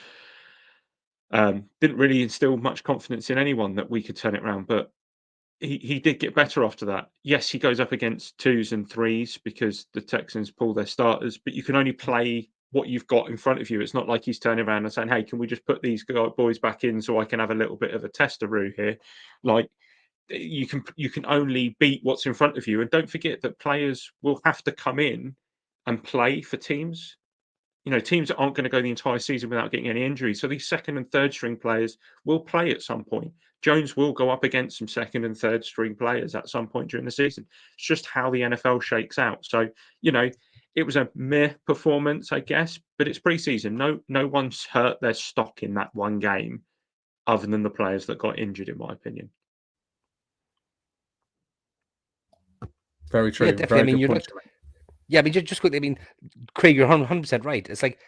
didn't really instill much confidence in anyone that we could turn it around, but he did get better after that. Yes, he goes up against 2s and 3s because the Texans pull their starters, but you can only play what you've got in front of you. It's not like he's turning around and saying, hey, can we just put these boys back in so I can have a little bit of a testeroo here? Like, you can only beat what's in front of you. And don't forget that players will have to come in and play for teams. Teams aren't going to go the entire season without getting any injuries. So these second and third string players will play at some point. Jones will go up against some second and third string players at some point during the season. It's just how the NFL shakes out. So, it was a meh performance, I guess, but it's preseason. No one's hurt their stock in that one game other than the players that got injured, in my opinion. Very true. Yeah, definitely. Very good point. Yeah, I mean, just quickly, I mean, Craig, you're 100% right. It's like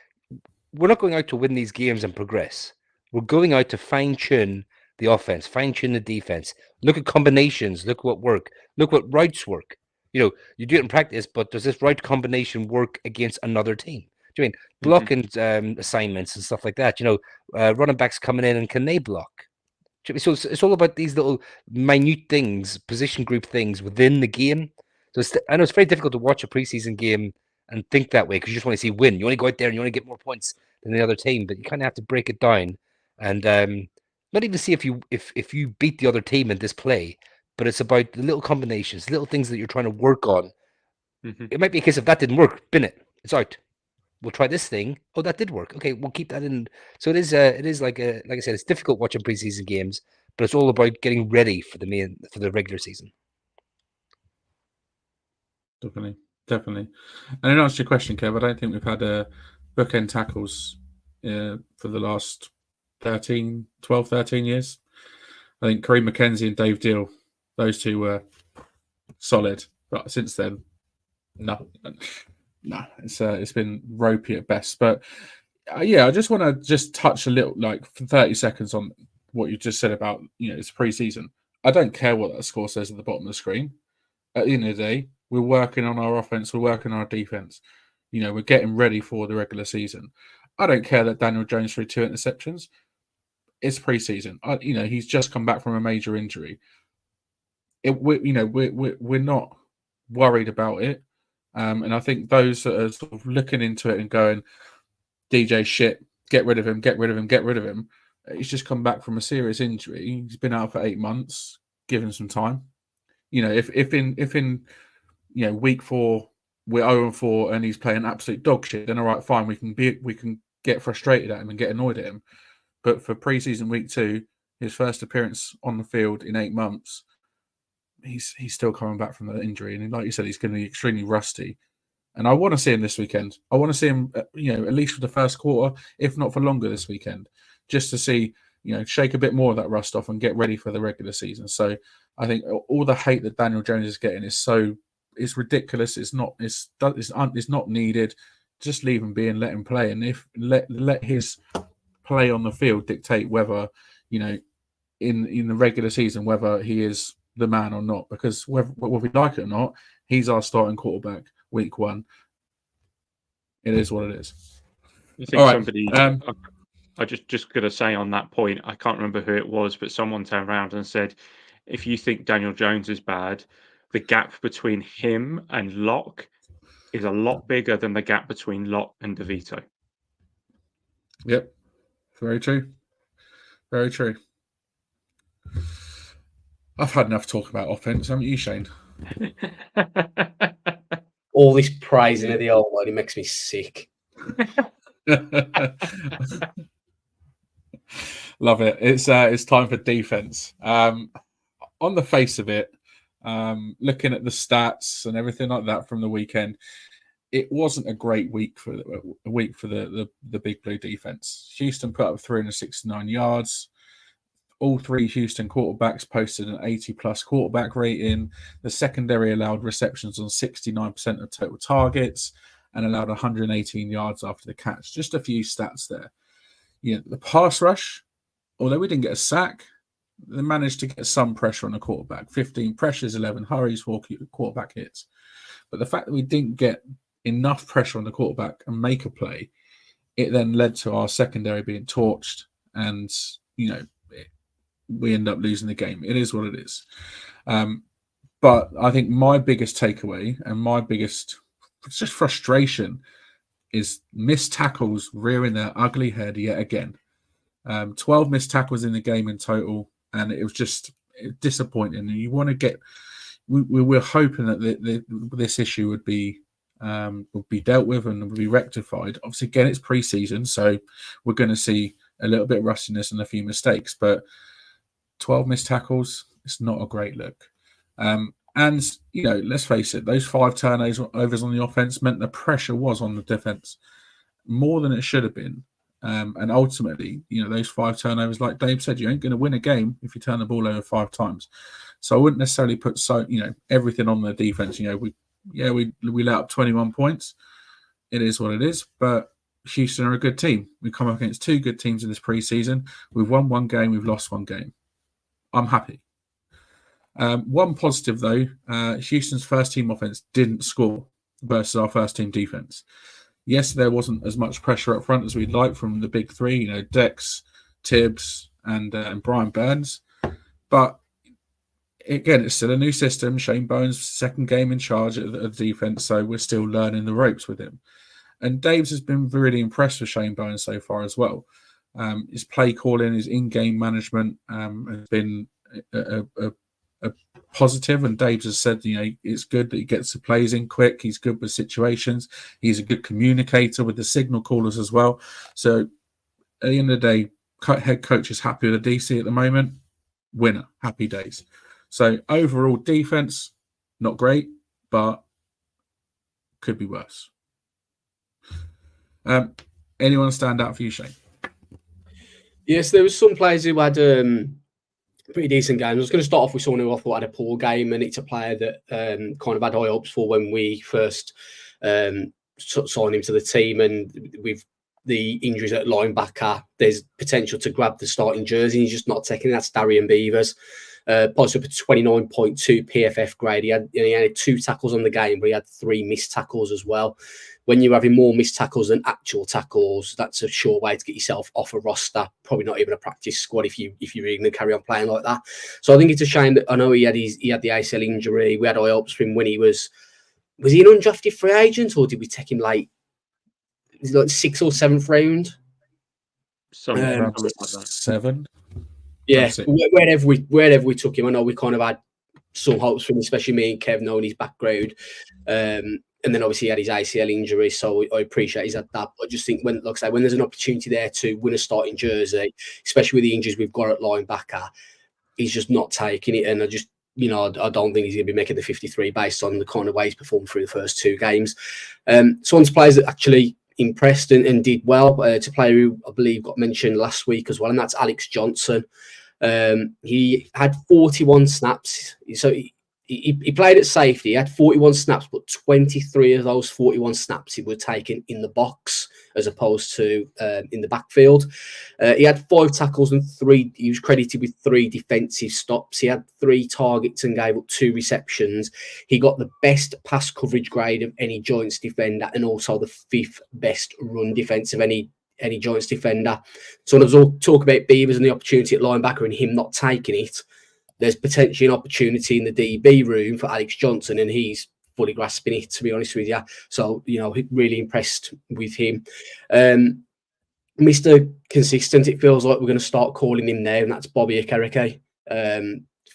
we're not going out to win these games and progress. We're going out to fine-tune the offense, fine-tune the defense. Look at combinations. Look what work. Look what routes work. You do it in practice, but does this route combination work against another team? Do you mean blocking assignments and stuff like that? Running backs coming in and can they block? So it's all about these little minute things, position group things within the game. So I know it's very difficult to watch a preseason game and think that way because you just want to see win. You want to go out there and you want to get more points than the other team, but you kind of have to break it down and not even see if you beat the other team in this play, but it's about the little combinations, little things that you're trying to work on. Mm-hmm. It might be a case if that didn't work, bin it. It's out. We'll try this thing. Oh, that did work. Okay, we'll keep that in. So it is like I said, it's difficult watching preseason games, but it's all about getting ready for the regular season. Definitely. And in answer to your question, Kev, I don't think we've had bookend tackles for the last 12, 13 years. I think Kareem McKenzie and Dave Deal, those two were solid. But since then, no, it's been ropey at best. But I just want to touch a little, like for 30 seconds on what you just said about, it's preseason. I don't care what that score says at the bottom of the screen. At the end of the day, we're working on our offense. We're working on our defense. We're getting ready for the regular season. I don't care that Daniel Jones threw 2 interceptions. It's preseason. He's just come back from a major injury. We're not worried about it. And I think those that are sort of looking into it and going, DJ shit, get rid of him. He's just come back from a serious injury. He's been out for 8 months. Give him some time. If in week 4 we're 0-4 and he's playing absolute dog shit, then all right, fine, we can get frustrated at him and get annoyed at him. But for preseason week 2, his first appearance on the field in 8 months, he's still coming back from the injury, and like you said, he's going to be extremely rusty. And I want to see him this weekend. I want to see him, at least for the first quarter, if not for longer this weekend. just to see, shake a bit more of that rust off and get ready for the regular season. So I think all the hate that Daniel Jones is getting it's ridiculous. It's not needed. Just leave him be and let him play. And if let his play on the field dictate whether, in the regular season, whether he is the man or not, because whether we like it or not, he's our starting quarterback week 1. It is what it is. I think somebody, I just got to say on that point, I can't remember who it was, but someone turned around and said, if you think Daniel Jones is bad, the gap between him and Locke is a lot bigger than the gap between Locke and DeVito. Yep. Very true. Very true. I've had enough talk about offense, haven't you, Shane? All this praising of the old one, it makes me sick. Love it. It's time for defense. On the face of it, looking at the stats and everything like that from the weekend, it wasn't a great week for the Big Blue defense. Houston put up 369 yards. All 3 Houston quarterbacks posted an 80-plus quarterback rating. The secondary allowed receptions on 69% of total targets and allowed 118 yards after the catch. Just a few stats there. The pass rush, although we didn't get a sack, they managed to get some pressure on the quarterback. 15 pressures, 11 hurries, 4 quarterback hits. But the fact that we didn't get enough pressure on the quarterback and make a play, it then led to our secondary being torched, and we end up losing the game. It is what it is. But I think my biggest takeaway and my biggest just frustration is missed tackles rearing their ugly head yet again. 12 missed tackles in the game in total, and it was just disappointing. And you want to get, we were hoping that this issue would be dealt with and would be rectified. Obviously, again, it's preseason, so we're going to see a little bit of rustiness and a few mistakes, but 12 missed tackles, it's not a great look. And, let's face it, those 5 turnovers on the offense meant the pressure was on the defense more than it should have been. And ultimately, those 5 turnovers, like Dave said, you ain't going to win a game if you turn the ball over 5 times. So I wouldn't necessarily put everything on the defense. We let up 21 points. It is what it is, but Houston are a good team. We come up against 2 good teams in this preseason. We've won 1 game, we've lost 1 game. I'm happy. One positive, though, Houston's first team offense didn't score versus our first team defense. Yes, there wasn't as much pressure up front as we'd like from the big 3, Dex, Tibbs, and Brian Burns. But again, it's still a new system. Shane Bowen's second game in charge of the defense, so we're still learning the ropes with him. And Daves has been really impressed with Shane Bowen so far as well. His play calling, his in-game management has been a positive, and Daves has said, it's good that he gets the plays in quick. He's good with situations. He's a good communicator with the signal callers as well. So at the end of the day, head coach is happy with the DC at the moment. Winner, happy days. So overall defense, not great, but could be worse. Anyone stand out for you, Shane? Yes, there was some players who had pretty decent games. I was going to start off with someone who I thought had a poor game, and it's a player that kind of had high hopes for when we first signed him to the team. And with the injuries at linebacker, there's potential to grab the starting jersey. He's just not taking it. That's Darian Beavers. Posted up a 29.2 PFF grade. He had 2 tackles on the game, but he had 3 missed tackles as well. When you're having more missed tackles than actual tackles, that's a sure way to get yourself off a roster. Probably not even a practice squad if you're really going to carry on playing like that. So I think it's a shame that I know he had the ACL injury. We had high hopes for him when he was he an undrafted free agent, or did we take him like 6th or 7th round? Something like that. 7. Yeah, wherever we took him, I know we kind of had some hopes for him, especially me and Kev knowing his background. And then obviously he had his ACL injury, so I appreciate he's had that. But I just think when there's an opportunity there to win a starting jersey, especially with the injuries we've got at linebacker, he's just not taking it. And I just, I don't think he's going to be making the 53 based on the kind of way he's performed through the first 2 games. So on to players that actually, impressed and did well. To a player who I believe got mentioned last week as well, and that's Alex Johnson. He had 41 snaps, so he played at safety. He had 41 snaps, but 23 of those 41 snaps he were taken in the box as opposed to in the backfield. He had 5 tackles and 3. He was credited with 3 defensive stops. He had 3 targets and gave up 2 receptions. He got the best pass coverage grade of any Giants defender, and also the 5th best run defense of any Giants defender. So when I was talk about Beavers and the opportunity at linebacker and him not taking it, there's potentially an opportunity in the DB room for Alex Johnson, and he's fully grasping it, to be honest with you. So, really impressed with him. Mr. Consistent, it feels like we're going to start calling him now, and that's Bobby Okereke.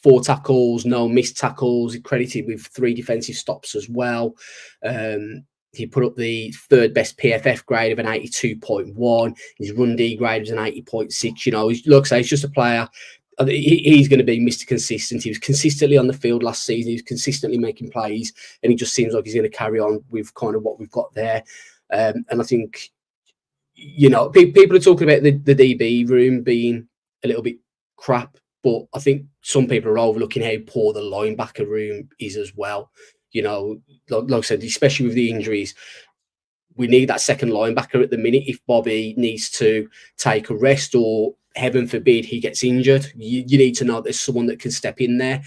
4 tackles, no missed tackles, credited with 3 defensive stops as well. He put up the 3rd best PFF grade of an 82.1. His run D grade was an 80.6. Like I say, he's just a player. He's going to be Mr. Consistent. He was consistently on the field last season. He was consistently making plays, and he just seems like he's going to carry on with kind of what we've got there. And I think, people are talking about the DB room being a little bit crap, but I think some people are overlooking how poor the linebacker room is as well. Like I said, especially with the injuries, we need that second linebacker at the minute. If Bobby needs to take a rest or, heaven forbid, he gets injured, you need to know there's someone that can step in there.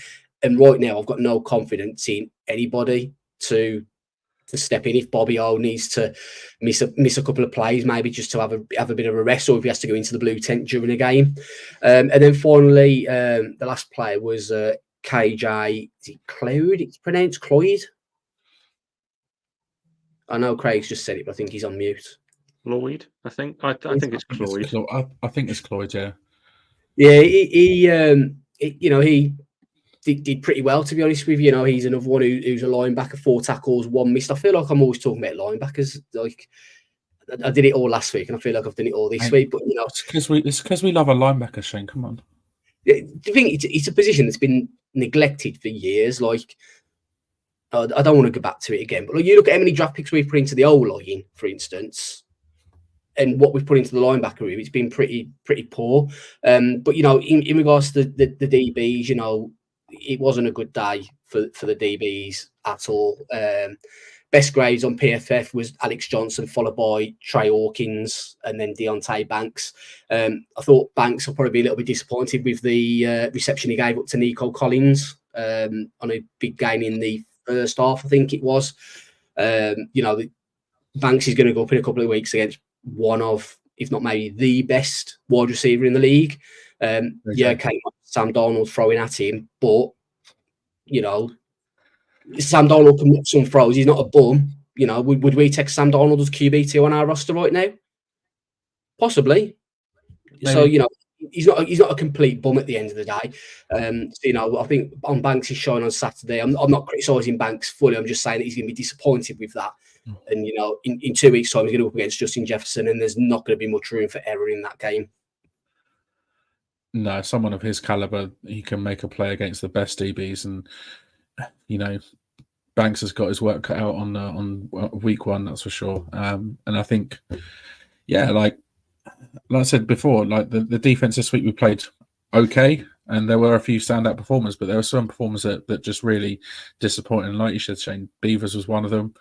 And right now, I've got no confidence in anybody to step in. If Bobby O needs to miss a couple of plays, maybe just to have a bit of a rest, or if he has to go into the blue tent during a game. And then finally, the last player was KJ. Is it Cloud? It's pronounced Cloyd. I know Craig's just said it, but I think he's on mute. Lloyd, I think. I think it's Cloyd. I think it's Cloyd. Yeah. Yeah, he did pretty well, to be honest with you. He's another one who's a linebacker, 4 tackles, 1 missed. I feel like I'm always talking about linebackers. Like, I did it all last week, and I feel like I've done it all this week. But it's because we love a linebacker, Shane. Come on. The thing, it's a position that's been neglected for years. Like, I don't want to go back to it again, but like, you look at how many draft picks we've put into the O-line, for instance, and what we've put into the linebacker room, it's been pretty poor. But in regards to the DBs, it wasn't a good day for the DBs at all. Best grades on PFF was Alex Johnson, followed by Trey Hawkins, and then Deontay Banks. I thought Banks will probably be a little bit disappointed with the reception he gave up to Nico Collins on a big game in the first half, I think it was. Banks is going to go up in a couple of weeks against one of, if not maybe the best wide receiver in the league. Sam Darnold throwing at him, but Sam Darnold can make some throws. He's not a bum. Would we take Sam Darnold as QB2 on our roster right now? Possibly. Maybe. So he's not a complete bum at the end of the day. I think on Banks is showing on Saturday. I'm not criticising Banks fully. I'm just saying that he's going to be disappointed with that. And in 2 weeks' time, he's going to go up against Justin Jefferson, and there's not going to be much room for error in that game. No, someone of his caliber, he can make a play against the best DBs, and Banks has got his work cut out on week 1, that's for sure. And I think, like I said before, like the defense this week we played okay, and there were a few standout performers, but there were some performers that just really disappointed. And like you said, Shane, Beavers was one of them.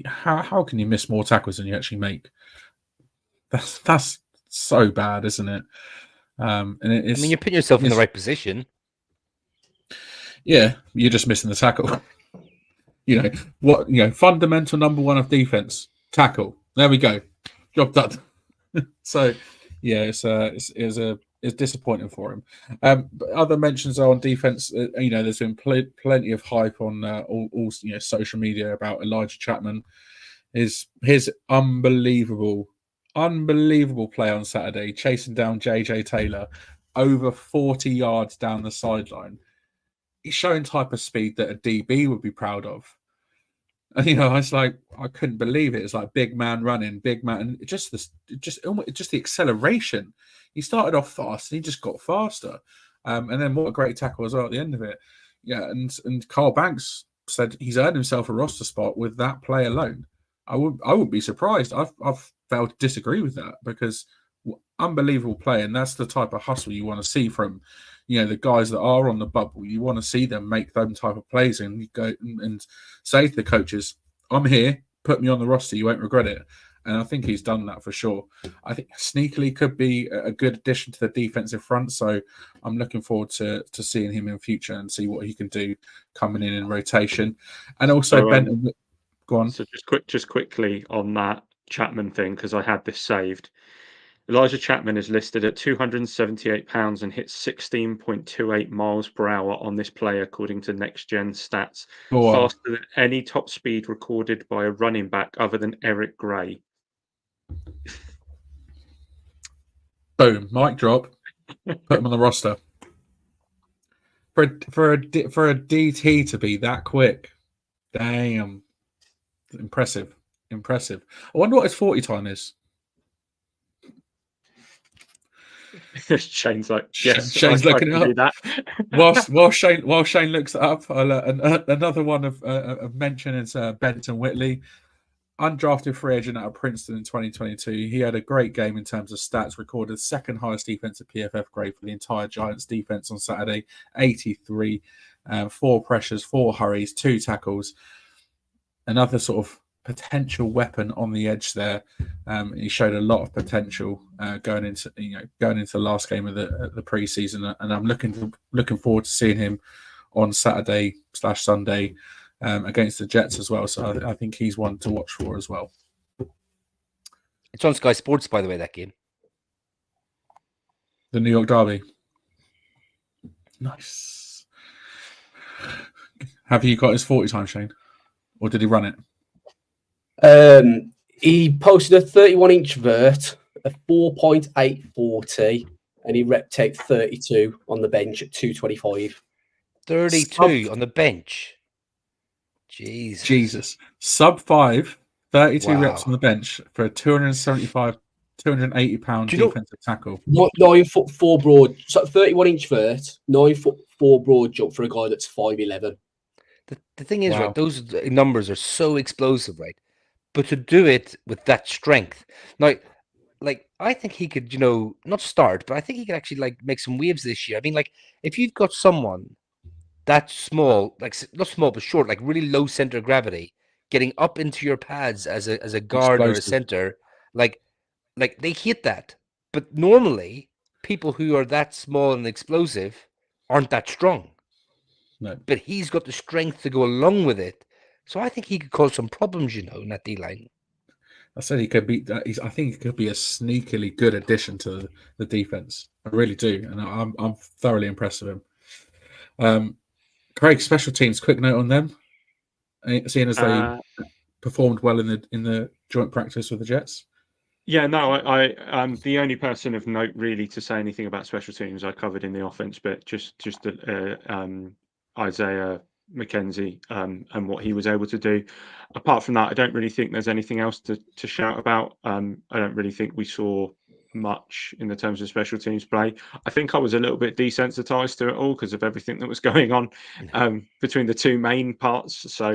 How can you miss more tackles than you actually make? That's so bad, isn't it? And you're putting yourself in the right position. Yeah, you're just missing the tackle. Fundamental number 1 of defense, tackle. There we go, job done. So, yeah, it's disappointing for him. But other mentions are on defense. There's been plenty of hype on all social media about Elijah Chapman. His unbelievable play on Saturday, chasing down JJ Taylor over 40 yards down the sideline. He's showing type of speed that a DB would be proud of. And I was like, I couldn't believe it. It's like big man running, big man, and just the acceleration. He started off fast and he just got faster. And then what a great tackle as well at the end of it. Yeah, and Carl Banks said he's earned himself a roster spot with that play alone. I would be surprised. I've failed to disagree with that because unbelievable play, and that's the type of hustle you want to see from, the guys that are on the bubble. You want to see them make them type of plays and you go and say to the coaches, "I'm here. Put me on the roster. You won't regret it." And I think he's done that for sure. I think sneakily could be a good addition to the defensive front. So I'm looking forward to seeing him in future and see what he can do coming in rotation. And also Benton. Go on. So just quickly on that Chapman thing, because I had this saved. Elijah Chapman is listed at 278 pounds and hits 16.28 miles per hour on this play, according to Next Gen Stats. Faster than any top speed recorded by a running back other than Eric Gray. Boom! Mic drop. Put him on the roster. For a DT to be that quick, damn, impressive. I wonder what his 40 time is. Shane's like, yes, Shane's looking it up. That. while Shane looks it up, another one of mention is Benton Whitley, undrafted free agent out of Princeton in 2022. He had a great game in terms of stats, recorded second highest defensive PFF grade for the entire Giants defense on Saturday, 83, 4 pressures, 4 hurries, 2 tackles. Another sort of potential weapon on the edge there. He showed a lot of potential going into the last game of the preseason, and I'm looking forward to seeing him on Saturday/Sunday against the Jets as well. So I think he's one to watch for as well. It's on Sky Sports, by the way, that game. The New York Derby. Nice. Have you got his 40 time, Shane? Or did he run it? He posted a 31-inch vert, a 4.840, and he rep take 32 on the bench at 225. 32 on the bench. Jesus. Sub 5, 32 reps on the bench for a 280 pound defensive tackle. 9'4" broad, so 31-inch vert, 9'4" broad jump for a guy that's 5'11". The thing is, right, those numbers are so explosive, right? But to do it with that strength, now, like, I think he could, not start, but I think he could actually, make some waves this year. I mean, if you've got someone that small, not small, but short, really low center of gravity, getting up into your pads as a guard or a center, like they hit that. But normally, people who are that small and explosive aren't that strong. No. But he's got the strength to go along with it. So I think he could cause some problems, in that D-line. I said he could be. I think he could be a sneakily good addition to the defense. I really do, and I'm thoroughly impressed with him. Craig, special teams. Quick note on them, seeing as they performed well in the joint practice with the Jets. Yeah, no, I'm the only person of note really to say anything about special teams. I covered in the offense bit, just Isaiah McKenzie and what he was able to do. Apart from that, I don't really think there's anything else to shout about. I don't really think we saw much in the terms of special teams play. I think I was a little bit desensitized to it all because of everything that was going on between the two main parts. So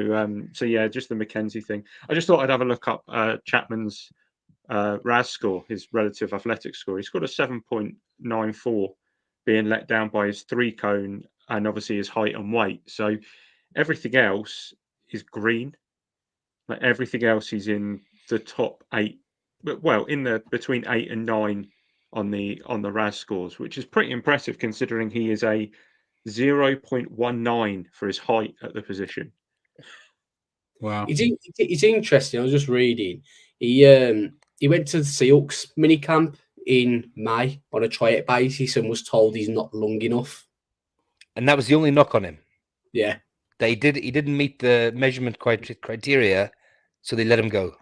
yeah, just the McKenzie thing. I just thought I'd have a look up Chapman's RAS score, his relative athletic score. He scored a 7.94, being let down by his 3-cone and obviously his height and weight. So everything else is green. Everything else is in the top 8. Well, in the between 8 and 9 on the RAS scores, which is pretty impressive considering he is a 0.19 for his height at the position. Wow, it's interesting. I was just reading. He went to the Seahawks minicamp in May on a tryout basis and was told he's not long enough. And that was the only knock on him. Yeah, he didn't meet the measurement criteria, so they let him go.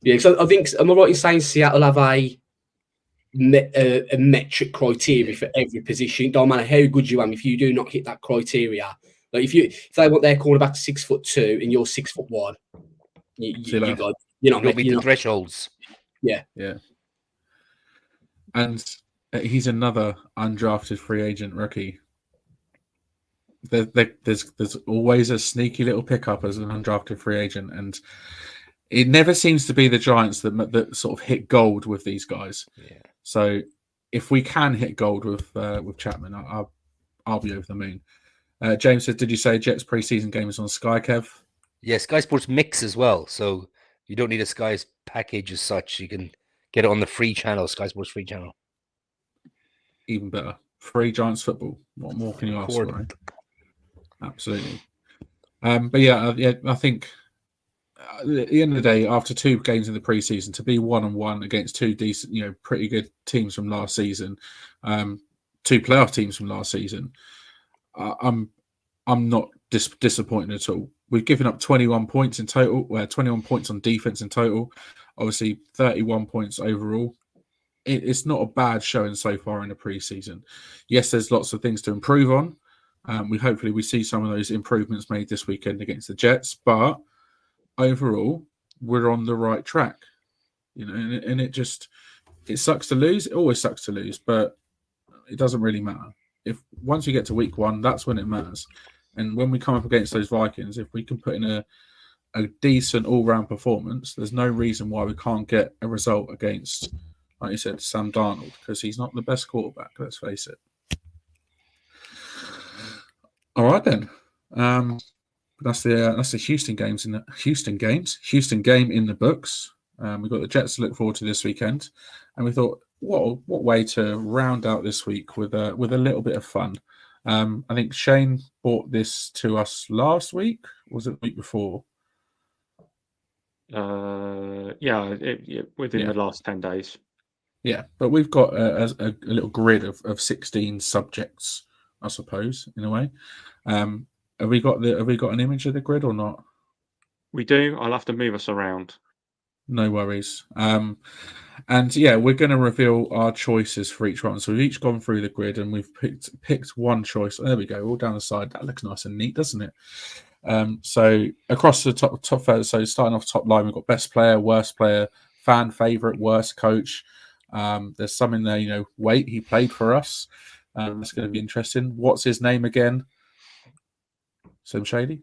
Yeah, so I think, am I right in saying Seattle have a metric criteria for every position? It don't matter how good you are, if you do not hit that criteria. Like if they want their cornerback 6'2" and you're 6'1", you're not meet the thresholds. Yeah. And he's another undrafted free agent rookie there's always a sneaky little pickup as an undrafted free agent, and it never seems to be the Giants that sort of hit gold with these guys. Yeah. So if we can hit gold with Chapman, I'll be over the moon. James said, "Did you say Jets preseason game is on Sky, Kev?" Yeah, Sky Sports Mix as well. So you don't need a Sky's package as such. You can get it on the free channel, Sky Sports free channel. Even better. Free Giants football. What more can you ask for? Right? Absolutely. But yeah, I think at the end of the day, after 2 games in the preseason, to be 1-1 against 2 decent, pretty good teams from last season, 2 playoff teams from last season, I'm not disappointed at all. We've given up 21 points in total, 21 points on defense in total, obviously 31 points overall. It's not a bad showing so far in the preseason. Yes, there's lots of things to improve on. Hopefully we see some of those improvements made this weekend against the Jets, but overall we're on the right track. And it sucks to lose. It always sucks to lose, but it doesn't really matter. If once you get to week 1, that's when it matters. And when we come up against those Vikings, if we can put in a decent all-round performance, there's no reason why we can't get a result against, like you said, Sam Darnold, because he's not the best quarterback, let's face it. All right then. That's the Houston game in the books. We've got the Jets to look forward to this weekend, and we thought, what way to round out this week with a little bit of fun. I think Shane brought this to us last week. Was it the week before? Within the last 10 days. Yeah, but we've got a little grid of 16 subjects, I suppose, in a way. Have we got an image of the grid or not? We do. I'll have to move us around. No worries. And yeah, we're going to reveal our choices for each one. So we've each gone through the grid and we've picked one choice. There we go, all down the side. That looks nice and neat, doesn't it? So across the top, so starting off top line, we've got best player, worst player, fan favorite, worst coach. There's some in there, wait, he played for us. That's going to be interesting. What's his name again? Slim Shady?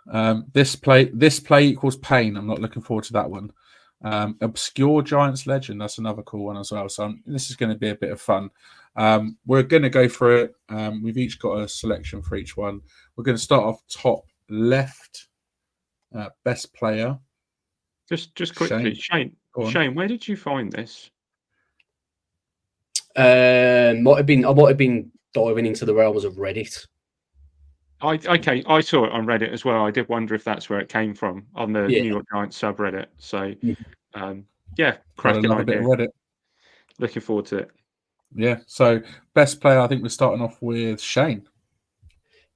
No? This play equals pain. I'm not looking forward to that one. Obscure Giants legend. That's another cool one as well. So this is going to be a bit of fun. We're going to go through it. We've each got a selection for each one. We're going to start off top left. Best player. Just quickly, Shane, where did you find this? I might have been diving into the realms of Reddit. I saw it on Reddit as well. I did wonder if that's where it came from on the New York Giants subreddit. So, cracking idea. Bit of Reddit. Looking forward to it. Yeah. So, best player, I think we're starting off with Shane.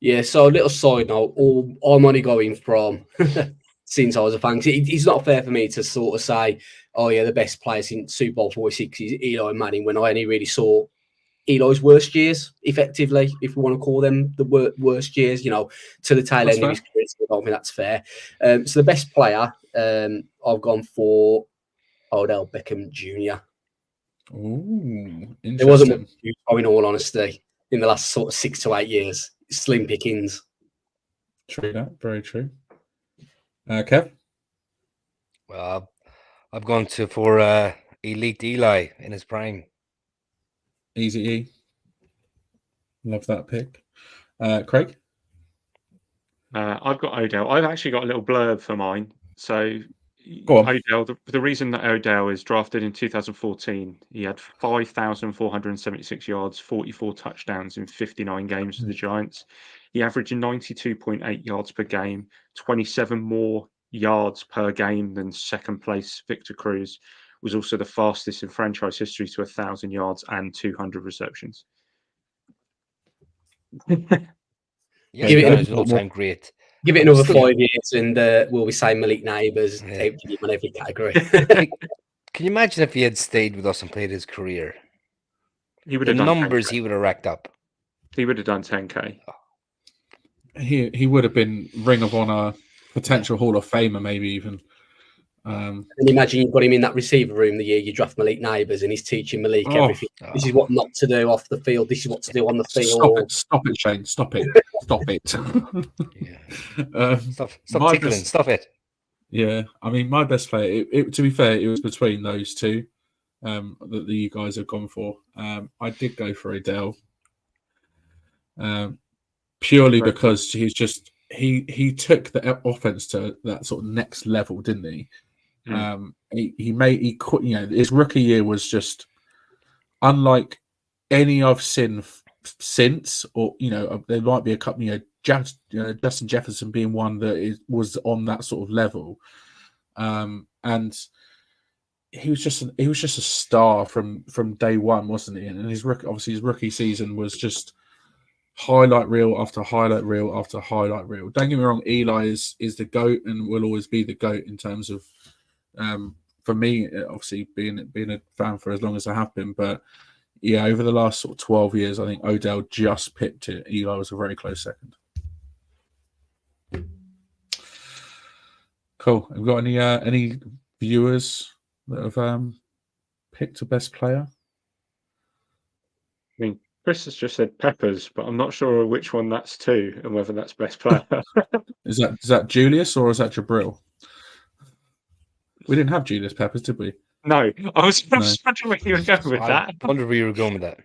Yeah. So, a little side note. I'm only going from since I was a fan. It's not fair for me to sort of say, "Oh yeah, the best player since Super Bowl 46 is Eli Manning," when I only really saw Eli's worst years, effectively, if we want to call them the worst years, to the tail end of his career. So I don't think that's fair. So the best player, I've gone for Odell Beckham Jr. Ooh, interesting. There wasn't much, in all honesty, in the last sort of 6 to 8 years. Slim pickings. True that. Very true. Kev? Well, I've gone for elite Eli in his prime. Easy E. Love that pick. Craig? I've got Odell. I've actually got a little blurb for mine. So, go on. Odell, the reason that Odell is drafted in 2014, he had 5,476 yards, 44 touchdowns in 59 games for the Giants. He averaged 92.8 yards per game, 27 more yards per game than second place Victor Cruz. Was also the fastest in franchise history to 1,000 yards and 200 receptions. Give it an all-time great. Give it another 5 years, and we'll be saying Malik Neighbours on every category. Can you imagine if he had stayed with us and played his career? He would have done numbers 10K. He would have racked up. He would have done 10K. He would have been Ring of Honor, potential Hall of Famer, maybe even. And imagine you've got him in that receiver room the year you draft Malik Neighbours and he's teaching Malik everything. This is what not to do off the field. This is what to do on the field. Stop it, Shane. Stop it. Stop it. Stop tickling. Stop it. Yeah, I mean, my best player. To be fair, it was between those two that you guys have gone for. I did go for Adele, purely because he's just he took the offense to that sort of next level, didn't he? He quit. You know, his rookie year was just unlike any I've seen since, or there might be a couple. Justin Jefferson being one that was on that sort of level, and he was just a star from day one, wasn't he? And his rookie season was just highlight reel after highlight reel after highlight reel. Don't get me wrong, Eli is the GOAT and will always be the GOAT in terms of, for me, obviously being a fan for as long as I have been. But yeah, over the last sort of 12 years, I think Odell just pipped it. Eli was a very close second. Cool. Have we got any viewers that have picked a best player? I mean, Chris has just said Peppers, but I'm not sure which one that's to and whether that's best player. Is that Julius or is that Jabril? We didn't have Julius Peppers, did we? No, I was wondering where you were going with that. I wonder where you were going with that.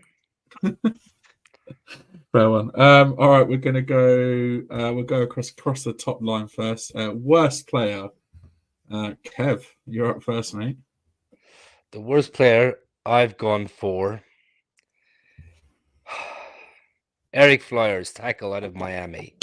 Fair one. All right, we're gonna go. We'll go across the top line first. Worst player, Kev. You're up first, mate. The worst player I've gone for Eric Flowers, tackle out of Miami.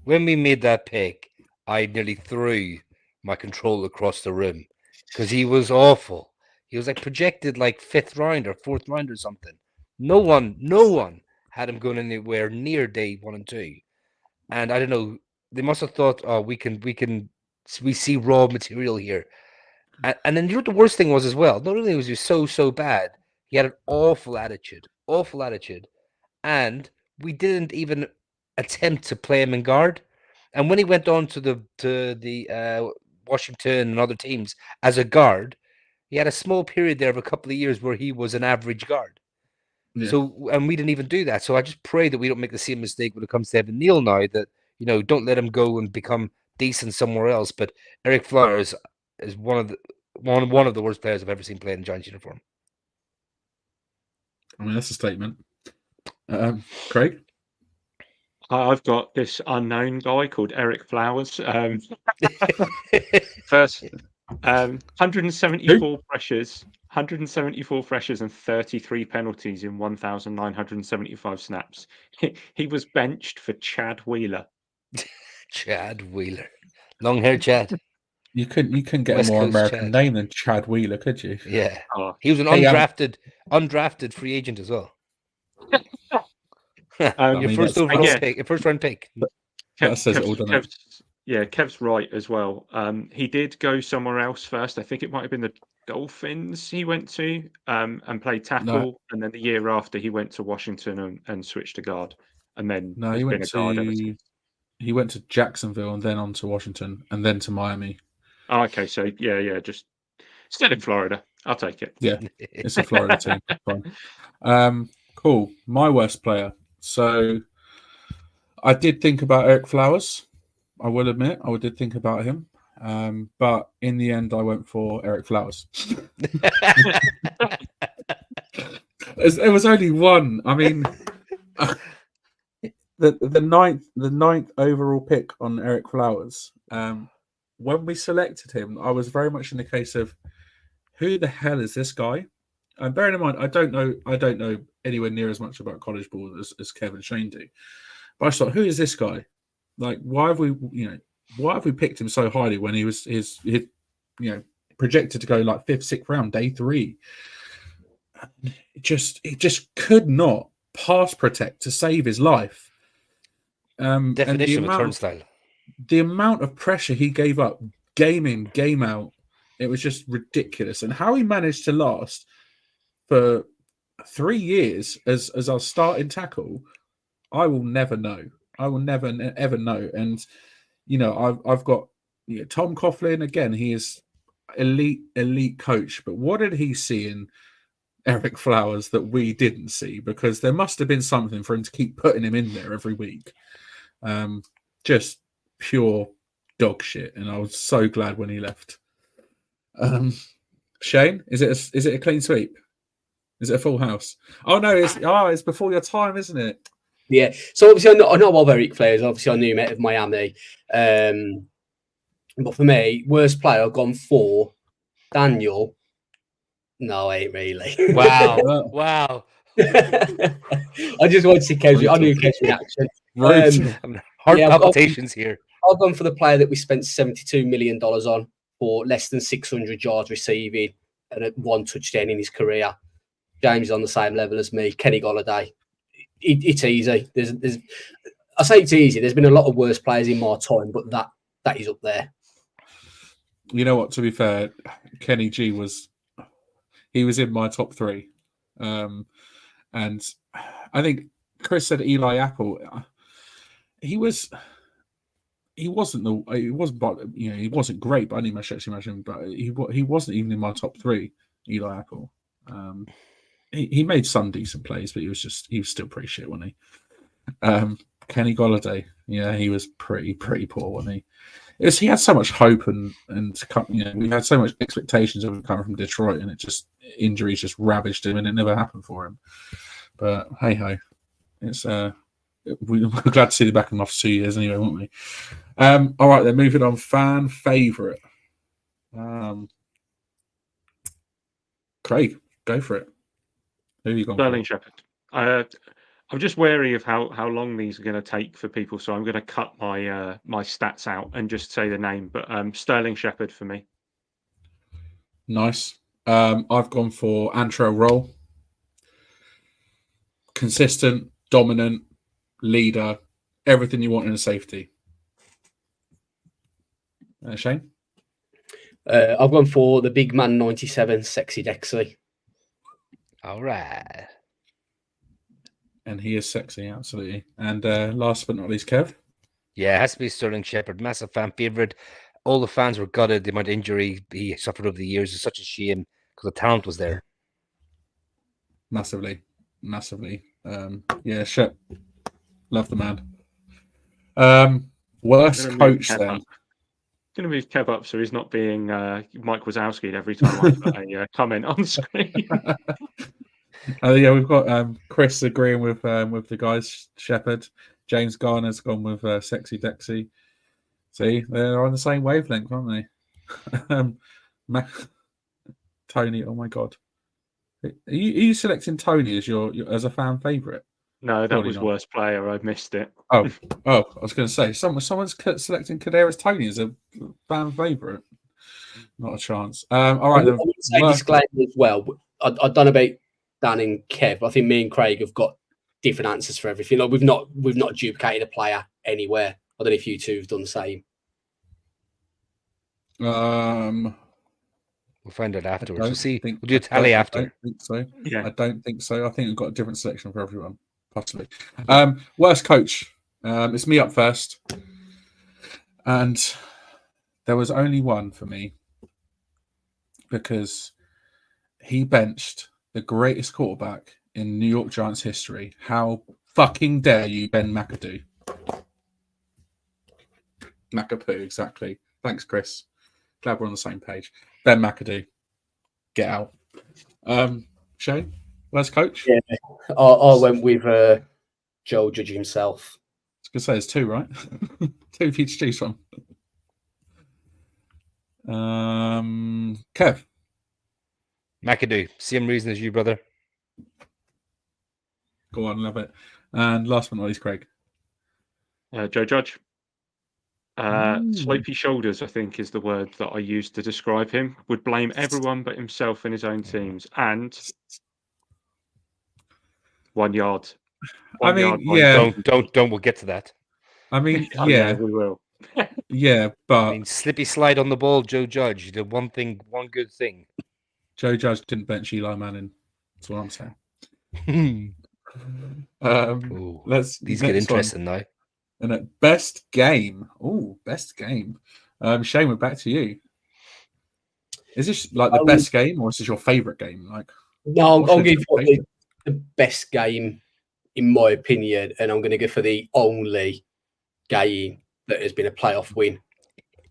When we made that pick, I nearly threw my control across the room because he was awful. He was like projected like 5th round or 4th round or something. No one had him going anywhere near day 1 and 2. And I don't know, they must have thought, oh, we see raw material here. And then you know what the worst thing was as well? Not only was he so bad, he had an awful attitude. And we didn't even attempt to play him in guard. And when he went on to the Washington and other teams as a guard, he had a small period there of a couple of years where he was an average guard. Yeah. So, and we didn't even do that. So I just pray that we don't make the same mistake when it comes to Evan Neal now, that, don't let him go and become decent somewhere else. But Eric Flowers is one of the worst players I've ever seen play in Giants uniform. I mean, that's a statement. Craig? I've got this unknown guy called Eric Flowers. First, 174 pressures, 174 pressures and 33 penalties in 1,975 snaps. He was benched for Chad Wheeler. Chad Wheeler. Long hair Chad. You couldn't get West a more Coast American Chad. name than Chad Wheeler, could you? Yeah. He was an undrafted free agent as well. Your first overall pick, your first round pick. That says it all, doesn't it? Yeah, Kev's right as well. He did go somewhere else first. I think it might have been the Dolphins he went to and played tackle. No. And then the year after he went to Washington and switched to guard. And then he went to Jacksonville and then on to Washington and then to Miami. Oh, okay. So yeah, just still in Florida. I'll take it. Yeah, it's a Florida team. Fine. Cool. My worst player. So I did think about Eric Flowers. I will admit, I did think about him. But in the end, I went for Eric Flowers. There was only one. I mean, the ninth overall pick on Eric Flowers. When we selected him, I was very much in the case of who the hell is this guy? And bearing in mind, I don't know anywhere near as much about college ball as Kevin Shane do. But I thought, who is this guy? Like, why have we picked him so highly when he was his projected to go like 5th, 6th round, day 3? It just could not pass protect to save his life. Definition of a turnstile. The amount of pressure he gave up, game in, game out, it was just ridiculous. And how he managed to last for 3 years as our starting tackle, I will never know. I will never ever know. And I've got Tom Coughlin again. He is elite coach, but what did he see in Eric Flowers that we didn't see? Because there must have been something for him to keep putting him in there every week. Just pure dog shit, and I was so glad when he left. Shane, is it a clean sweep? Is it a full house? Oh no, it's before your time, isn't it? Yeah. So obviously I know of Eric Flowers. Obviously I knew him out of Miami. But for me, worst player I've gone for Daniel. No, ain't really. Wow. Wow. I just wanted to see Kev's. I knew Kev's reaction. Heart palpitations here. I've gone for the player that we spent $72 million on for less than 600 yards receiving and one touchdown in his career. James is on the same level as me. Kenny Golladay. It's easy. I say it's easy. There's been a lot of worse players in my time, but that is up there. You know what? To be fair, Kenny G was in my top 3, and I think Chris said Eli Apple. He wasn't great by any stretch of imagination, but he wasn't even in my top 3. Eli Apple. He made some decent plays, but he was still pretty shit, wasn't he? Kenny Golladay, yeah, he was pretty poor, wasn't he? He had so much hope and we had so much expectations of him coming from Detroit, and injuries just ravaged him, and it never happened for him. But hey ho, it's we're glad to see the back in the last 2 years anyway, won't we? All right, then moving on. Fan favorite, Craig, go for it. Who have you gone Sterling for? Shepherd. I'm just wary of how long these are going to take for people, so I'm going to cut my my stats out and just say the name. But Sterling Shepherd for me. Nice. I've gone for Antrell Roll. Consistent, dominant, leader, everything you want in a safety. Shane? I've gone for the big man 97, Sexy Dexy. All right. And he is sexy, absolutely. And last but not least, Kev? Yeah, it has to be Sterling Shepherd. Massive fan favourite. All the fans were gutted. The amount of injury he suffered over the years is such a shame because the talent was there. Massively. Yeah, Shep. Love the man. Worst coach then. Going to move Kev up so he's not being Mike Wazowski every time I put a comment on screen. Yeah, we've got Chris agreeing with the guys. Shepherd, James Garner's gone with Sexy Dexy. See, they're on the same wavelength, aren't they? Tony, oh my god, are you selecting Tony as your as a fan favorite? No, that was worst player. I missed it. Oh, I was going to say someone's selecting Kadarius Toney as a fan favorite. Not a chance. All right, I would say disclaimer as well. I don't know about Dan and Kev. I think me and Craig have got different answers for everything. Like we've not duplicated a player anywhere. I don't know if you two have done the same. We'll find out afterwards. We'll see. We'll do a tally after. I don't think so. Yeah. I don't think so. I think we've got a different selection for everyone, possibly. Worst coach. It's me up first, and there was only one for me because he benched the greatest quarterback in New York Giants history. How fucking dare you, Ben McAdoo? McApoo, exactly. Thanks, Chris. Glad we're on the same page. Ben McAdoo, get out. Shane, where's coach? Yeah, I went with Joe Judge himself. I was going to say it's 2, right? 2 for you to choose from. Kev. McAdoo, same reason as you, brother. Go on, love it. And last but not least, Craig. Joe Judge. Slopey shoulders, I think, is the word that I used to describe him. Would blame everyone but himself and his own teams. And 1 yard. Yeah. Don't. We'll get to that. I mean, yeah, we will. Yeah, but I mean, slippy slide on the ball, Joe Judge. He did one good thing. Joe Judge didn't bench Eli Manning. That's what I'm saying. These get interesting now. And at best game. Oh, best game. Shane, we're back to you. Is this like the best game, or is this your favorite game? Like, no, what's I'm your going for the best game, in my opinion, and I'm going to go for the only game that has been a playoff win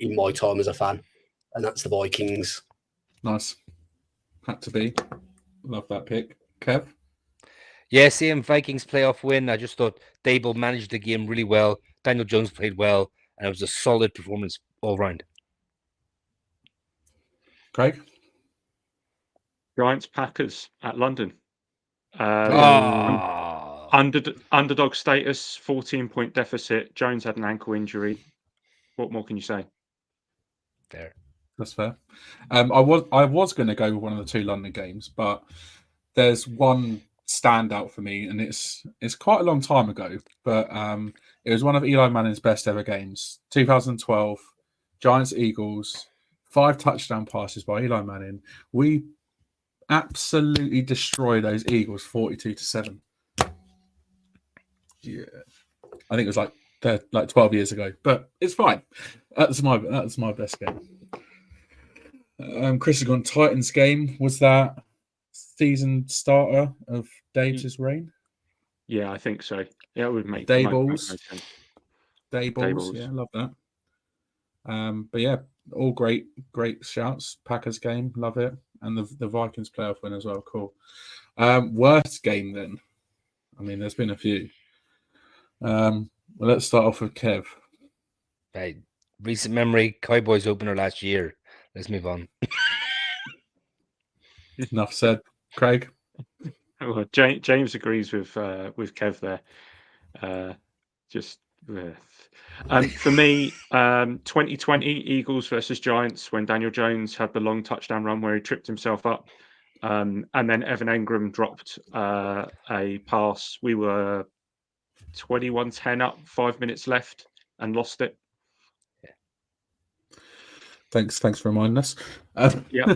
in my time as a fan, and that's the Vikings. Nice. Had to be. Love that pick. Kev? Yeah, same Vikings playoff win. I just thought Dable managed the game really well. Daniel Jones played well, and it was a solid performance all round. Craig? Giants Packers at London. Oh, Underdog status, 14-point deficit. Jones had an ankle injury. What more can you say? fair. That's fair. I was going to go with one of the two London games, but there's one standout for me, and it's quite a long time ago, but it was one of Eli Manning's best ever games. 2012, Giants Eagles, 5 touchdown passes by Eli Manning. We absolutely destroy those Eagles 42-7. Yeah, I think it was like 12 years ago, but it's fine. That's my best game. Chris has gone Titans game. Was that season starter of Dave's reign? Yeah, I think so. Yeah, it would make Dables. sense. Dables, yeah, love that. But yeah, all great shouts. Packers game, love it, and the Vikings playoff win as well. Cool. Worst game then. I mean, there's been a few. Well, let's start off with Kev. Right. Recent memory, Cowboys opener last year. Let's move on. Enough said. Craig? Well, James agrees with Kev there. For me, 2020 Eagles versus Giants, when Daniel Jones had the long touchdown run where he tripped himself up, and then Evan Engram dropped a pass. We were 21-10 up, 5 minutes left, and lost it. Thanks for reminding us. Yeah.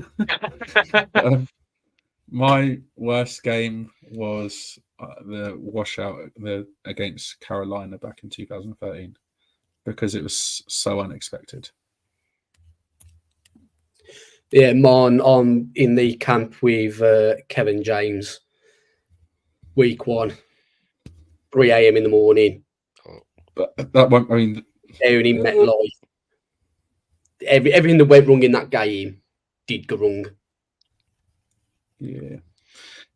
My worst game was the washout against Carolina back in 2013 because it was so unexpected. Yeah, on in the camp with Kevin James, week 1, 3 a.m. in the morning. But that won't. I mean, Down in MetLife. Everything that went wrong in that game did go wrong. Yeah.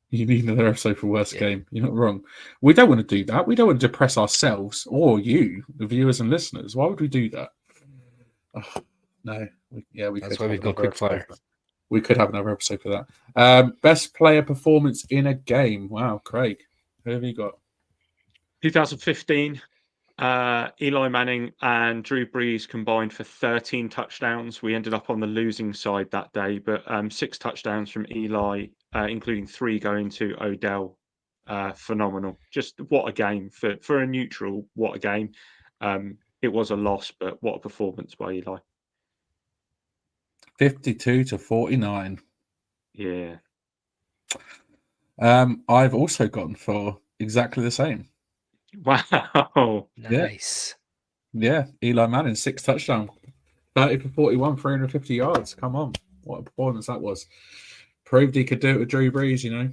You need another episode for worst game. You're not wrong. We don't want to do that. We don't want to depress ourselves or you, the viewers and listeners. Why would we do that? Oh, no. That's why we've got quickfire. We could have another episode for that. Best player performance in a game. Wow, Craig. Who have you got? 2015. Eli Manning and Drew Brees combined for 13 touchdowns. We ended up on the losing side that day, but 6 touchdowns from Eli, including 3 going to Odell. Phenomenal. Just what a game for a neutral. What a game. It was a loss, but what a performance by Eli. 52-49. Yeah. I've also gone for exactly the same. Wow. Nice. Yeah, Eli Manning, 6 touchdowns, 30-41, 350 yards. Come on. What a performance that was. Proved he could do it with Drew Brees, you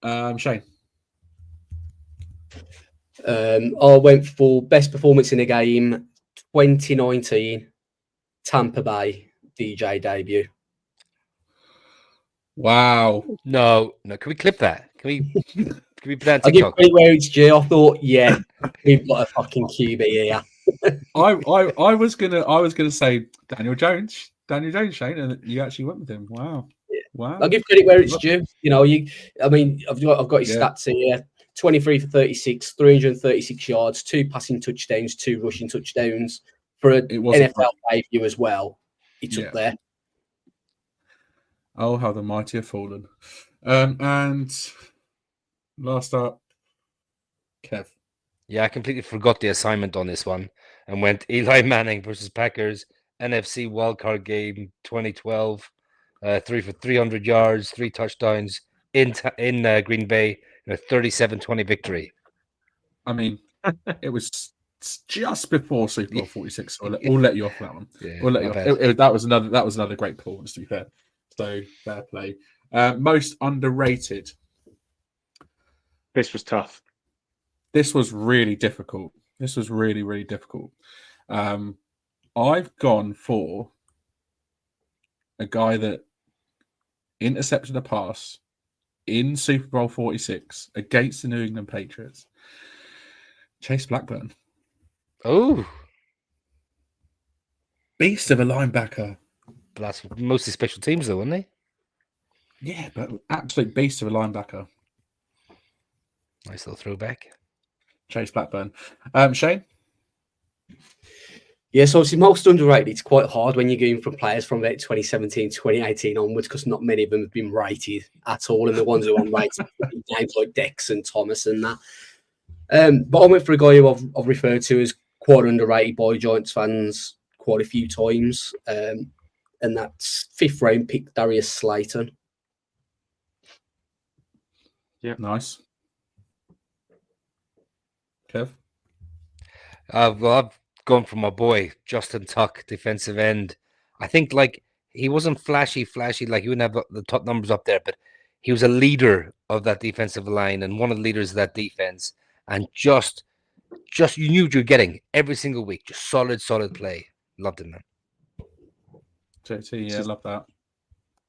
know. Shane. I went for best performance in a game, 2019, Tampa Bay DJ debut. Wow. No. Can we clip that? Can we put that on I'll give TikTok? credit where it's due. I thought, yeah, we've got a fucking QB here. I was gonna say Daniel Jones, Shane, and you actually went with him. Wow. Yeah. Wow. I'll give credit where it's due. You know, I've got his stats here. 23 for 36, 336 yards, 2 passing touchdowns, 2 rushing touchdowns for an NFL debut as well. It's up there. Oh, how the mighty have fallen. And last up, Kev. Yeah, I completely forgot the assignment on this one and went Eli Manning versus Packers NFC wildcard game 2012. 3 for 300 yards, 3 touchdowns in Green Bay, a 37-20 victory. I mean, it was just before Super Bowl 46. So we'll let you off that one. Yeah, We'll let my you bad. off. That was another great performance, to be fair. So fair play. Most underrated. This was tough. This was really difficult. This was really, really difficult. I've gone for a guy that intercepted a pass in Super Bowl 46 against the New England Patriots. Chase Blackburn. Oh, Beast of a linebacker. but that's mostly special teams, though, weren't they? Yeah, but absolute beast of a linebacker. Nice little throwback. Chase Blackburn. Shane? Yes, obviously most underrated. It's quite hard when you're going from players from about 2017, 2018 onwards, because not many of them have been rated at all, and the ones who are rated names like Dex and Thomas and that. But I went for a guy who I've referred to as quite underrated by Giants fans quite a few times, and that's 5th round pick Darius Slayton. Yeah, Nice. Kev? Well, I've gone for my boy Justin Tuck, defensive end. I think like he wasn't flashy, like you wouldn't have the top numbers up there, but he was a leader of that defensive line and one of the leaders of that defense. And just you knew what you're getting every single week. Just solid play. Loved him, man. JT, yeah, love that.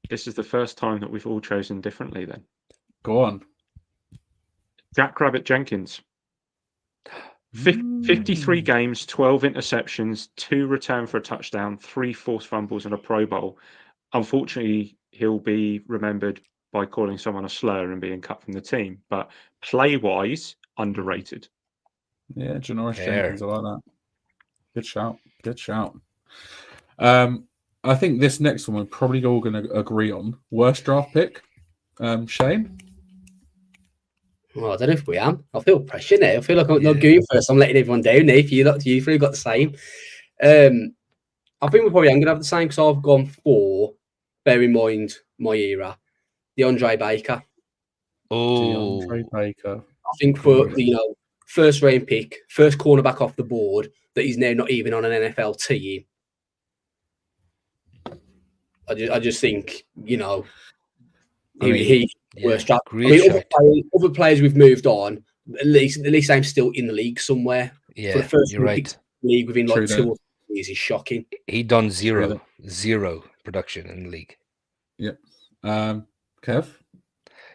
this is the first time that we've all chosen differently. Then Go on. Jack Rabbit Jenkins. 53 games, 12 interceptions, 2 return for a touchdown, 3 forced fumbles, and a Pro Bowl. Unfortunately, he'll be remembered by calling someone a slur and being cut from the team. But play-wise, underrated. Yeah, Janoris Fair. Jenkins, I like that. Good shout. I think this next one we're probably all going to agree on. Worst draft pick, Shane? Well, I don't know if we am. I feel pressure now. I feel like I'm Yeah. not going first. I'm letting everyone down now. If you three got the same. I think we probably am going to have the same because I've gone for, bear in mind my era, DeAndre Baker. Oh, DeAndre Baker. I think for, first round pick, first cornerback off the board that he's now not even on an NFL team. I just think, worst draft. great shot. Other players we've moved on, at least I'm still in the league somewhere. Yeah, For the first you're right. league within True like that. 2 or 3 years is shocking. He done True zero production in the league. Yep. Kev?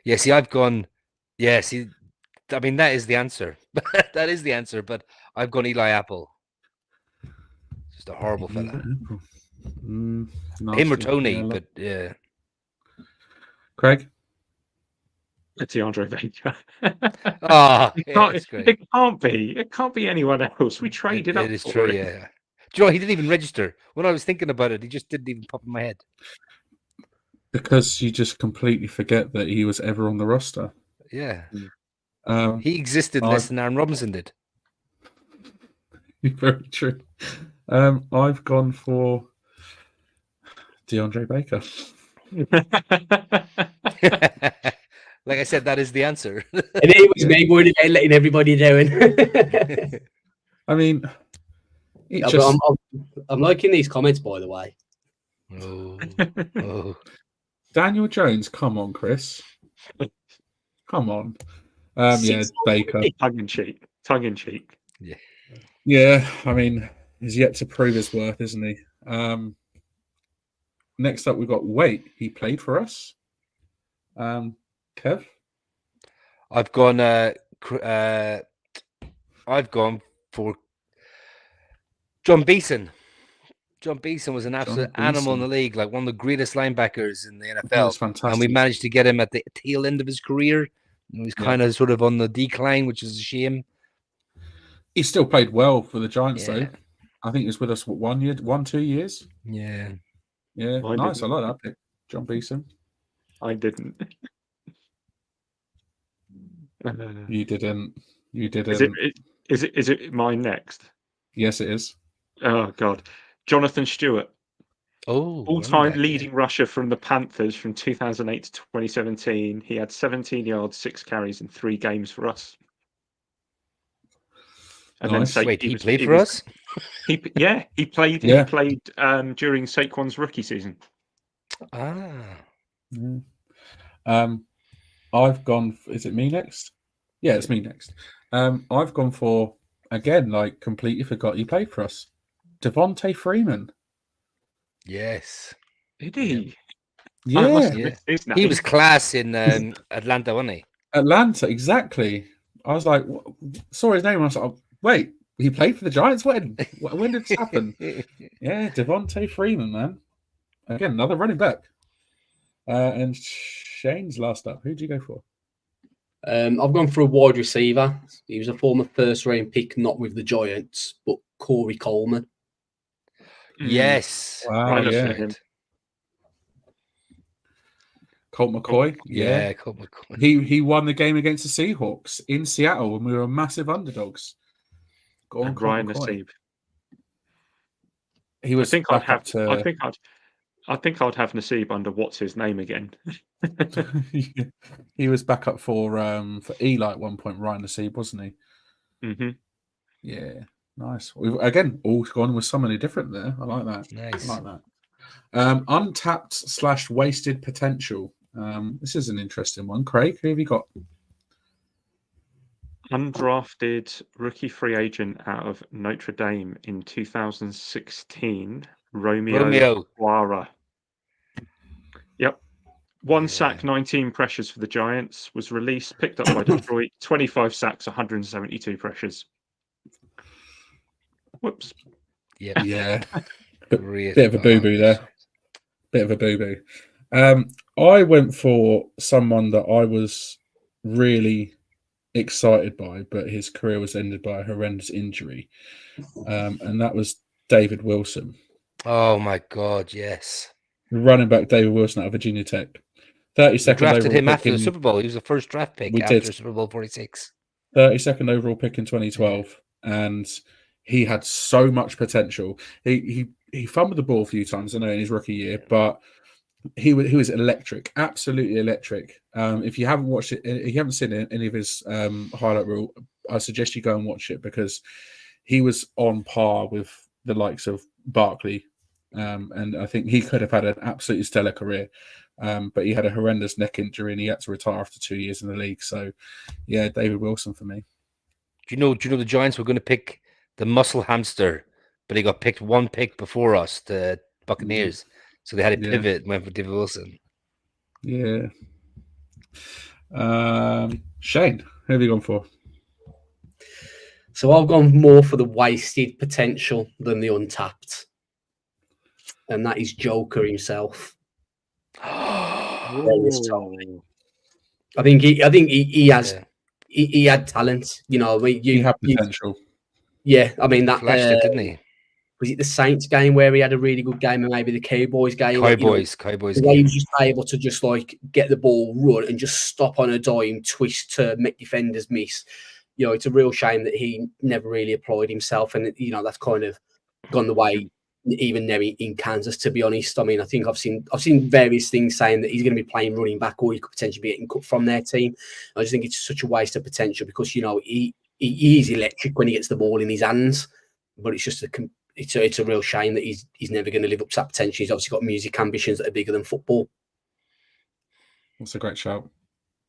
Yeah, see, I've gone. Yeah, see, I mean that is the answer. That is the answer. But I've gone Eli Apple. Just a horrible fella. Him or Tony, but yeah. Craig? It's DeAndre Baker. Ah, It yeah, can't, it's great. it can't be. It can't be anyone else. We traded up. It is for true, it. yeah. Do you know, he didn't even register. When I was thinking about it, he just didn't even pop in my head. Because you just completely forget that he was ever on the roster. Yeah. Um, He existed less than Aaron Robinson did. Very true. I've gone for DeAndre Baker. Like I said, that is the answer. And it was me worried about letting everybody down. I mean, I'm liking these comments, by the way. Oh. Daniel Jones, come on, Chris. Come on. Yeah, Baker. Tongue in cheek. Yeah, I mean, he's yet to prove his worth, isn't he? Next up, we've got Wait. He played for us. Kev? I've gone for John Beeson. John Beeson was an absolute animal in the league, like one of the greatest linebackers in the NFL. That's fantastic. And we managed to get him at the tail end of his career. He was kind of sort of on the decline, which is a shame. He still played well for the Giants, Yeah. though. I think he was with us, 2 years? Yeah. Yeah, I nice. didn't. I like that pick. John Beeson. I didn't. You didn't. Is it mine next? Yes, it is. Oh God, Jonathan Stewart, Oh, all-time leading rusher from the Panthers from 2008 to 2017. He had 17 yards, 6 carries in 3 games for us. And Nice. then Wait, he played for us? He played. Yeah. He played during Saquon's rookie season. Ah. Yeah. I've gone. Is it me next? Yeah, it's me next. I've gone for again, like completely forgot he played for us. Devontae Freeman. Yes. Did he? Yeah, I must have Yeah. missed his name. He was class in Atlanta, wasn't he? Atlanta, exactly. I was like, saw his name, and I was like, oh, wait, he played for the Giants. When did this happen? Yeah, Devontae Freeman, man. Again, another running back. And Shane's last up. Who do you go for? I've gone for a wide receiver. He was a former first round pick, not with the Giants, but Corey Coleman. Yes. Wow, Right, yeah. him. Colt McCoy. Yeah, Colt McCoy. He won the game against the Seahawks in Seattle when we were massive underdogs. Go on, And Colt Ryan McCoy. Nassib. He was I back up to. I think I'd have Nassib under what's his name again. He was back up for Eli at one point. Ryan Nassib, wasn't he? Mm-hmm. Yeah, nice. We've again all gone with somebody different there. I like that. Nice. I like that. Untapped / wasted potential. This is an interesting one. Craig, who have you got? Undrafted rookie free agent out of Notre Dame in 2016, Romeo Guara. Yep. One sack, 19 pressures for the Giants. Was released, picked up by Detroit. 25 sacks, 172 pressures. Whoops. Yep. Yeah. Great. Bit of a boo-boo there. Bit of a boo-boo. I went for someone that I was really excited by, but his career was ended by a horrendous injury. And that was David Wilson. Oh my God, yes. Running back David Wilson out of Virginia Tech. 32nd We drafted overall him pick after the Super Bowl. He was the first draft pick We after did. Super Bowl 46. 32nd overall pick in 2012, and he had so much potential. He fumbled the ball a few times, I know, in his rookie year, but he was electric, absolutely electric. If you haven't watched it, if you haven't seen any of his highlight reel, I suggest you go and watch it because he was on par with the likes of Barkley, and I think he could have had an absolutely stellar career. But he had a horrendous neck injury and he had to retire after 2 years in the league. So, yeah, David Wilson for me. Do you know the Giants were going to pick the muscle hamster, but he got picked one pick before us, the Buccaneers. So they had to pivot and went for David Wilson. Yeah. Shane, who have you gone for? So I've gone more for the wasted potential than the untapped. And that is Joker himself. I think he has he had talent, you know. He had potential. I mean that flashed it, didn't he? Was it the Saints game where he had a really good game, and maybe the Cowboys game? Cowboys the way he was just able to just like get the ball, run, and just stop on a dime, twist to make defenders miss. You know, it's a real shame that he never really applied himself, and you know that's kind of gone the way even now in Kansas. To be honest, I mean, I think I've seen various things saying that he's going to be playing running back, or he could potentially be getting cut from their team. I just think it's such a waste of potential because you know he is electric when he gets the ball in his hands, but it's just it's a real shame that he's never going to live up to that potential. He's obviously got music ambitions that are bigger than football. That's a great shout,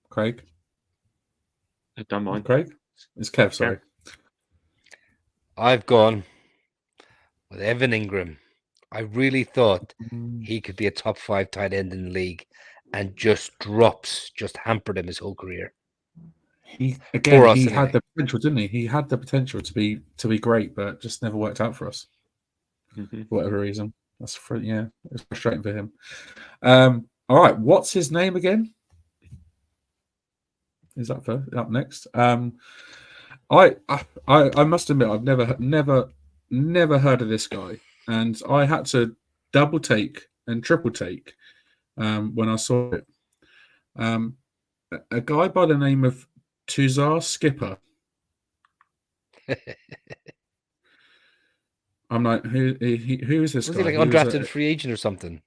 Craig. I don't mind. Craig, it's Kev. Sorry, I've gone with Evan Ingram. I really thought he could be a top 5 tight end in the league, and just hampered him his whole career. He had the potential, didn't he? He had the potential to be great, but just never worked out for us for whatever reason. It was frustrating for him. All right, what's his name again? Is that up next? I must admit I've never heard of this guy, and I had to double take and triple take when I saw it. A guy by the name of Tuzar Skipper. I'm like, who is this guy? Was he like an undrafted free agent or something?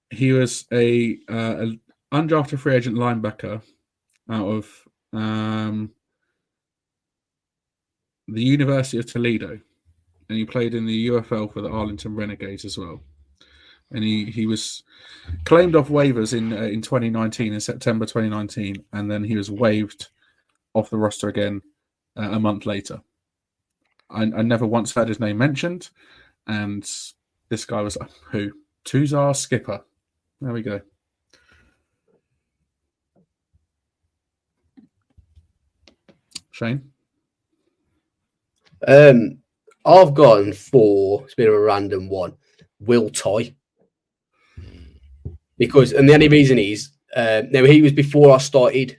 He was a undrafted free agent linebacker out of the University of Toledo, and he played in the UFL for the Arlington Renegades as well. And he was claimed off waivers in 2019, in September 2019, and then he was waived off the roster again a month later. I never once heard his name mentioned, and this guy was who? Tuzar Skipper. There we go. Shane? I've gone for, it's a bit of a random one, Will Toy. Because, and the only reason is, now he was before I started,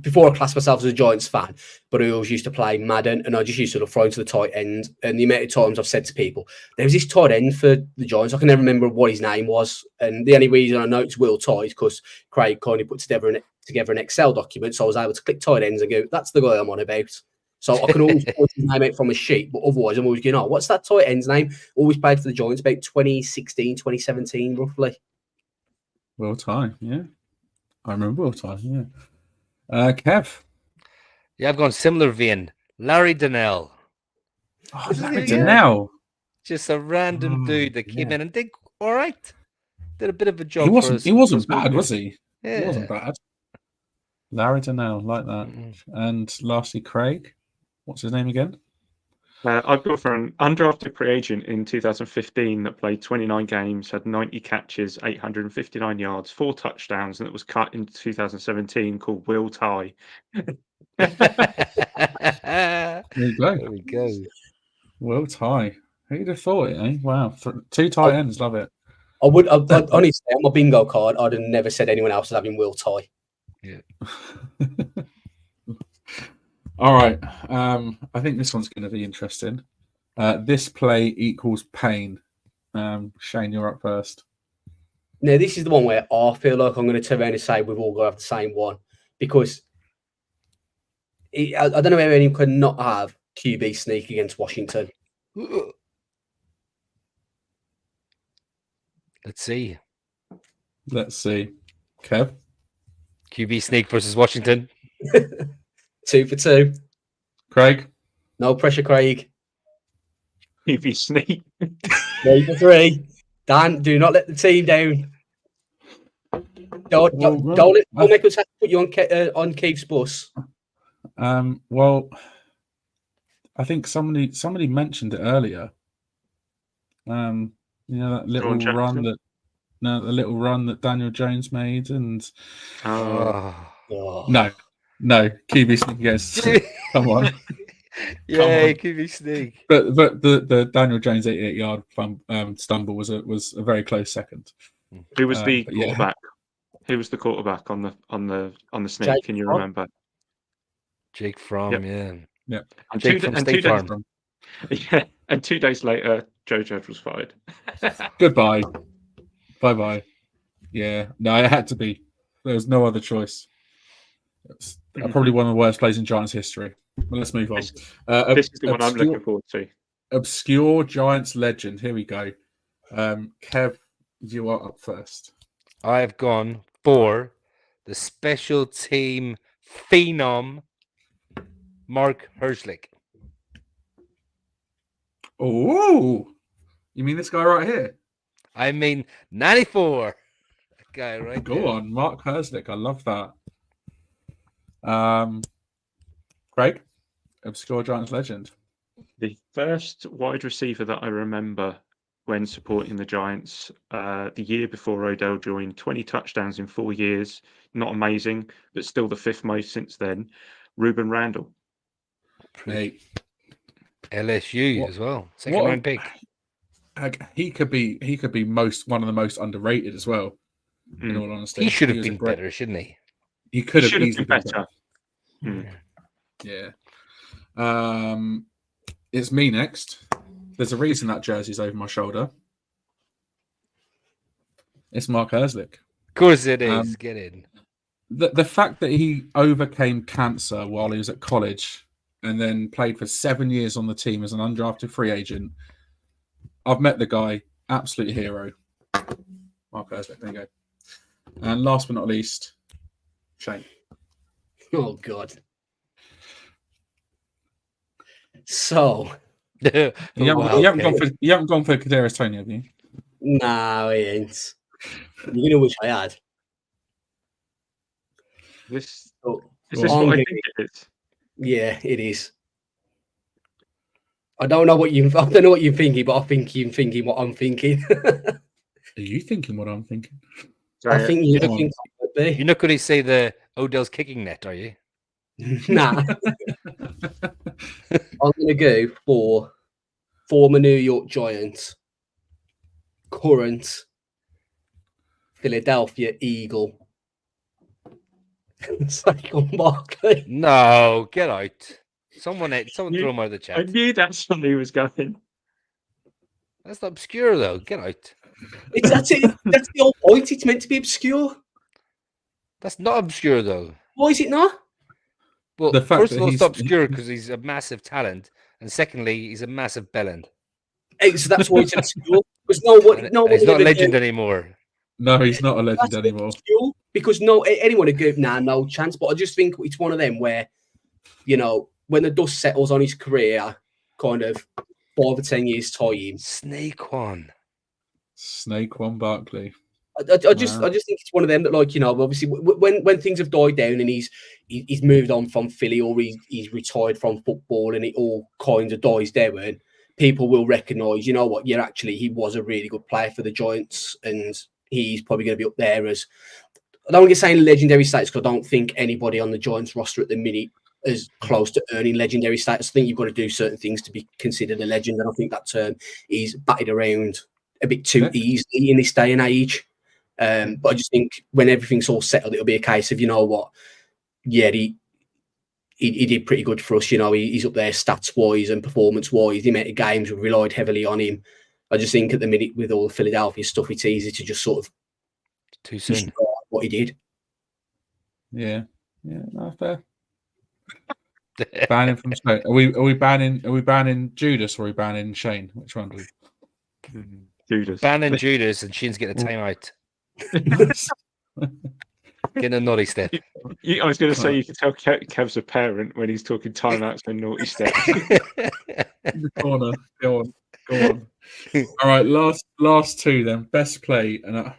before I classed myself as a Giants fan, but I always used to play Madden, and I just used to look thrown to the tight end. And the amount of times I've said to people, there was this tight end for the Giants, I can never remember what his name was. And the only reason I know it's Will Toy is because Craig kindly put together an Excel document, so I was able to click tight ends and go, that's the guy I'm on about. So I can always put his name out from a sheet, but otherwise I'm always going, oh, what's that tight end's name? Always played for the Giants about 2016, 2017, roughly. Will Tye, yeah. I remember Will Tye, yeah. Kev? Yeah, I've gone similar vein. Larry Donnell. Oh, Larry Donnell. Just a random dude that came in and did all right. Did a bit of a job. He wasn't bad, was he? Yeah. He wasn't bad. Larry Donnell, like that. And lastly, Craig. What's his name again? I've got for an undrafted free agent in 2015 that played 29 games, had 90 catches, 859 yards, 4 touchdowns, and it was cut in 2017 called Will Tye. There you go. There we go. Will Tye. Who'd have thought it, eh? Wow. 2 tight ends, love it. I'd honestly, on my bingo card, I'd have never said anyone else was having Will Tye. Yeah. All right. I think this one's going to be interesting. This play equals pain. Shane, you're up first. Now, this is the one where I feel like I'm going to turn around and say we've all got to have the same one, because I don't know how anyone could not have QB sneak against Washington. Let's see. Kev? QB sneak versus Washington. 2 for 2. Craig? No pressure, Craig. QB sneak. 3 for 3. Dan, do not let the team down. Don't make us have to put you on Keith's bus. Well, I think somebody mentioned it earlier. That little run that Daniel Jones made, and Oh. no, QB sneak against. Come on, yeah, QB sneak. But the Daniel Jones 88-yard stumble was a very close second. Who was the quarterback? Who was the quarterback on the sneak? Jake Can you Fromm. remember? Jake Fromm, yeah. And Jake from State Farm. And 2 days later, Joe Judge was fired. Goodbye. Bye. Yeah, no, it had to be. There was no other choice. It's probably one of the worst plays in Giants history. But let's move on. This is the one I'm looking forward to. Obscure Giants legend. Here we go. Kev, you are up first. I've gone for the special team phenom, Mark Herzlich. Oh, you mean this guy right here? I mean, 94. That guy right there. Go on, Mark Herzlich. I love that. Craig, obscure Giants legend. The first wide receiver that I remember when supporting the Giants, the year before Odell joined, 20 touchdowns in 4 years. Not amazing, but still the 5th most since then. Ruben Randall. Hey, LSU as well. Second round pick. He could be one of the most underrated as well. In all honesty, He should have been better, shouldn't he? He could have been easily better. Yeah. It's me next. There's a reason that jersey's over my shoulder. It's Mark Herzlich. Of course it is. Get in. The fact that he overcame cancer while he was at college and then played for 7 years on the team as an undrafted free agent. I've met the guy, absolute hero. Mark Herzlich, there you go. And last but not least, Shane. Oh, God. So, You Wow, haven't okay. gone for Kadarius Toney, have you? no, he ain't. You're gonna wish I had. This So, is Go this on. what I I'm think it is? yeah, it is. I don't know what you're thinking, but I think you're thinking what I'm thinking. Are you thinking what I'm thinking? I Sorry, think You you know- think I would You're be. not going to say the Odell's kicking net, are you? Nah, I'm gonna go for former New York Giants, current Philadelphia Eagle, Saquon Barkley. No, get out. Someone throw You- him out of the I chat. knew that's where he was going. That's not obscure though. Get out. That's it. That's the whole point. It's meant to be obscure. That's not obscure though. Why is it not? Well, The fact first that of all, it's he's not obscure because he's a massive talent, and secondly, he's a massive bellend. So that's why it's obscure. Because no one And he's not a would ever legend go, anymore. no, he's not a legend that's anymore. obscure. Because anyone would go, nah, no chance. But I just think it's one of them where, when the dust settles on his career, kind of 5 or 10 years time, Snake one. Saquon Barkley. I just think it's one of them that, obviously when things have died down and he's moved on from Philly or he's retired from football and it all kind of dies down, people will recognise, you know what, he was a really good player for the Giants and he's probably going to be up there as, I don't want to get saying legendary status because I don't think anybody on the Giants roster at the minute is close to earning legendary status. I think you've got to do certain things to be considered a legend, and I think that term is batted around a bit too easily in this day and age. But I just think when everything's all settled, it'll be a case of, you know what, yeah, he did pretty good for us. He's up there stats wise and performance wise. The amount of games we relied heavily on him. I just think at the minute with all the Philadelphia stuff, it's easy to just sort of Too soon. what he did. Yeah, no, fair. Banning from Shane. Are we banning Judas or are we banning Shane? Which one do we? Judas. Banning Judas and Shane's getting a timeout. Getting a naughty step. I was going to say you can tell Kev's a parent when he's talking timeouts and naughty steps. In the corner. Go on. All right, last two then. Best play, and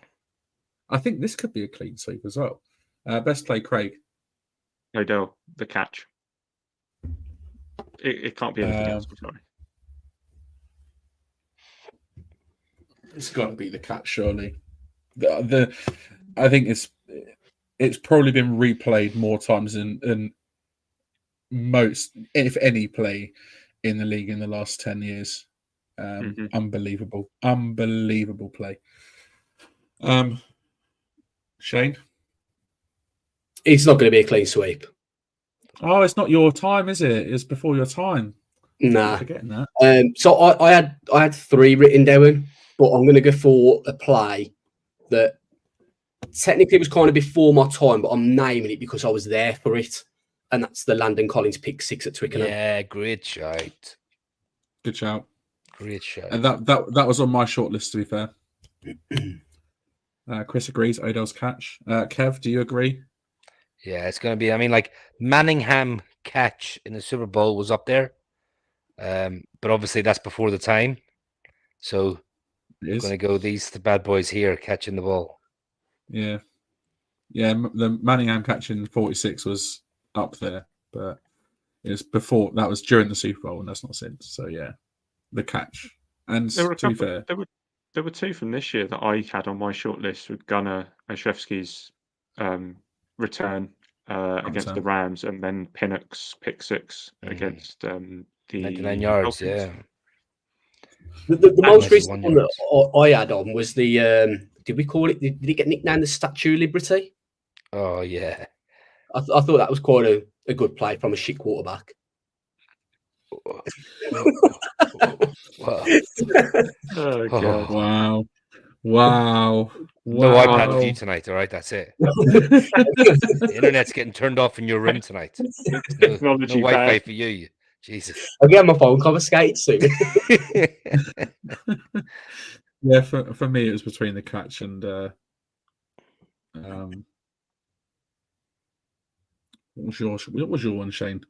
I think this could be a clean sweep as well. Best play, Craig. Odell, the catch. It can't be anything else. I'm sorry. It's got to be the catch, surely. I think it's probably been replayed more times than most, if any, play in the league in the last 10 years. Unbelievable play. Shane? It's not going to be a clean sweep. Oh, it's not your time, is it? It's before your time. Nah. I'm forgetting that. So I had 3 written down, but I'm going to go for a play that technically was kind of before my time, but I'm naming it because I was there for it, and that's the Landon Collins pick 6 at Twickenham. Yeah, great shout. Good shout. Great shout. And that was on my short list, to be fair. Chris agrees. Odell's catch. Kev, do you agree? Yeah, it's going to be. I mean, like Manningham catch in the Super Bowl was up there, but obviously that's before the time. So I'm going to go the bad boys here catching the ball. Yeah. The Manningham catch in 46 was up there, but it's before. That was during the Super Bowl, and that's not since. So yeah, the catch. And There were to be fair, there were 2 from this year that I had on my short list with Gunnar Olszewski's return against the Rams, and then Pinnock's pick 6 against the 99 yards. Dolphins. Yeah. The most 91 recent one yards. that I had on was the did we call it? Did it get nicknamed the Statue of Liberty? Oh yeah. I thought that was quite a good play from a shit quarterback. Wow. Oh god! Wow! No iPad with you tonight. All right, that's it. The internet's getting turned off in your room tonight. No Technology Wi-Fi bad. for you. Jesus. I'll get my phone confiscated soon. Yeah, for me it was between the catch and what was your one, Shane?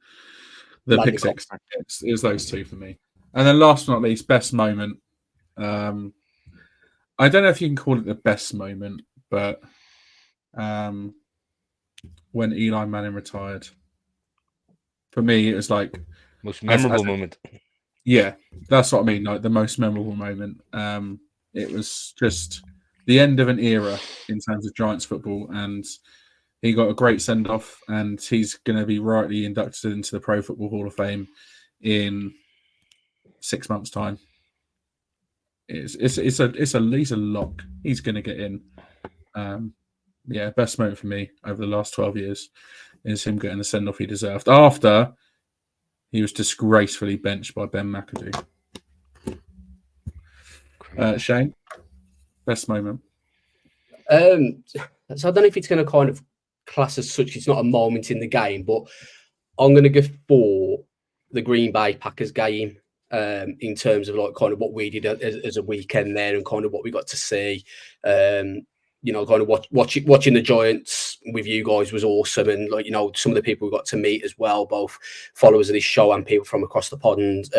The Landon pick six. It was those two for me. And then last but not least, best moment. I don't know if you can call it the best moment, but when Eli Manning retired, for me, it was like most memorable moment. Yeah, that's what I mean. Like the most memorable moment. It was just the end of an era in terms of Giants football, and he got a great send off, and he's going to be rightly inducted into the Pro Football Hall of Fame in 6 months' time. It's a lock. He's going to get in. Yeah, best moment for me over the last 12 years is him getting the send off he deserved after he was disgracefully benched by Ben McAdoo. Shane, best moment. So I don't know if it's going to kind of class as such. It's not a moment in the game, but I'm going to go for the Green Bay Packers game in terms of like kind of what we did as a weekend there and kind of what we got to see. You know, kind of watching the Giants with you guys was awesome, and like, you know, some of the people we got to meet as well, both followers of this show and people from across the pond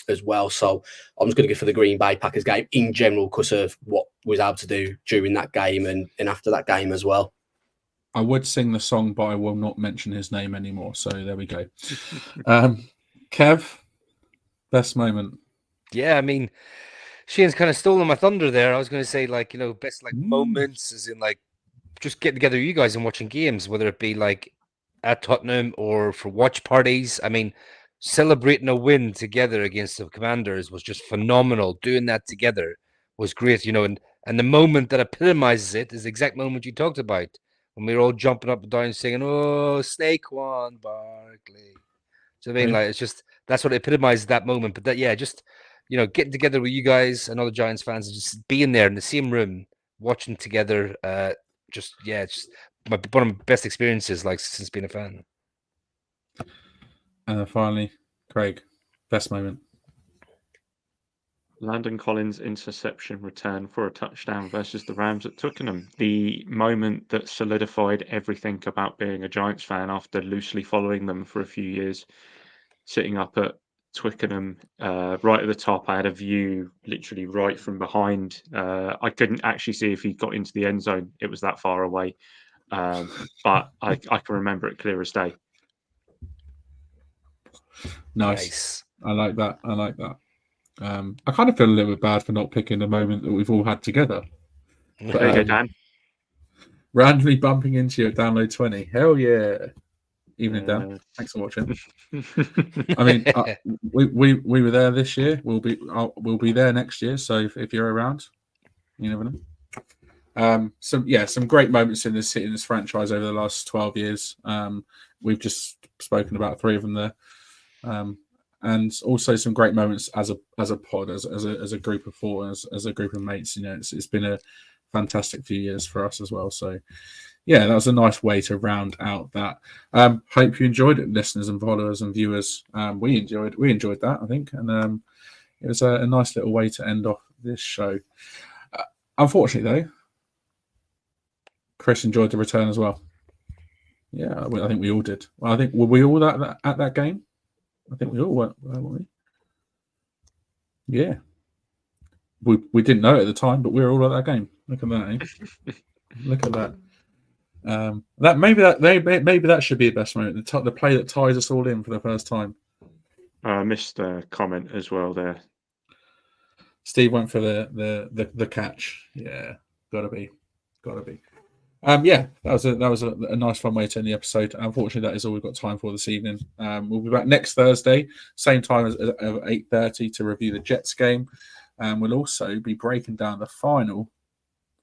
as well. So I'm just going to go for the Green Bay Packers game in general because of what we was able to do during that game and after that game as well. I would sing the song, but I will not mention his name anymore. So there we go. Kev, best moment. Yeah, I mean, Shane's kind of stolen my thunder there. I was going to say, like, you know, best like moments as in like just getting together with you guys and watching games, whether it be like at Tottenham or for watch parties. I mean, celebrating a win together against the Commanders was just phenomenal. Doing that together was great, you know, and the moment that epitomizes it is the exact moment you talked about when we were all jumping up and down singing, "Oh, Saquon Barkley." So I mean, like, it's just that's what epitomizes that moment. But that, yeah, just, you know, getting together with you guys and other Giants fans and just being there in the same room, watching together, it's just one of my best experiences, like, since being a fan. And then finally, Craig, best moment. Landon Collins' interception return for a touchdown versus the Rams at Twickenham. The moment that solidified everything about being a Giants fan after loosely following them for a few years. Sitting up at Twickenham, right at the top, I had a view literally right from behind. I couldn't actually see if he got into the end zone. It was that far away. But I can remember it clear as day. Nice. I like that. I kind of feel a little bit bad for not picking the moment that we've all had together. But, there you go, Dan. Randomly bumping into you at Download 20. Hell yeah. Evening, Dan. Thanks for watching. I mean, we were there this year. We'll be there next year. So if you're around, you never know. Some great moments in this franchise over the last 12 years. We've just spoken about 3 of them there, and also some great moments as a pod, as a group of 4, as a group of mates. You know, it's been a fantastic few years for us as well. So. Yeah, that was a nice way to round out that. Hope you enjoyed it, listeners and followers and viewers. We enjoyed that, I think, and it was a nice little way to end off this show. Unfortunately, though, Chris enjoyed the return as well. Yeah, I think we all did. Well, I think were we all at that game? I think we all were, weren't we? Yeah, we didn't know it at the time, but we were all at that game. Look at that, eh? Look at that. Maybe that should be a best moment. The play that ties us all in for the first time. I missed a comment as well there. Steve went for the catch. Yeah, gotta be. Yeah, that was a nice fun way to end the episode. Unfortunately, that is all we've got time for this evening. We'll be back next Thursday, same time as 8:30 to review the Jets game. We'll also be breaking down the final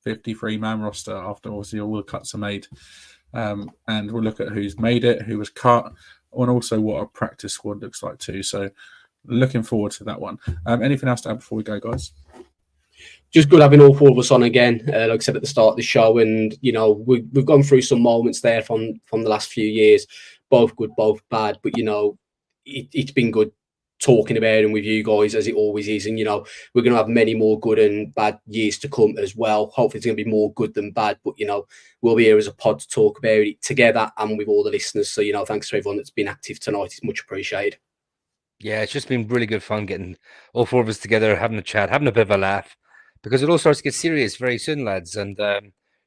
53-man roster after obviously all the cuts are made, and we'll look at who's made it, who was cut, and also what our practice squad looks like too. So looking forward to that one. Anything else to add before we go, guys? Just good having all 4 of us on again, like I said at the start of the show, and you know we've gone through some moments there from the last few years, both good, both bad, but you know it's been good talking about and with you guys as it always is. And, we're going to have many more good and bad years to come as well. Hopefully it's going to be more good than bad, but, we'll be here as a pod to talk about it together and with all the listeners. So, thanks to everyone that's been active tonight. It's much appreciated. Yeah, it's just been really good fun getting all four of us together, having a chat, having a bit of a laugh, because it all starts to get serious very soon, lads. And, I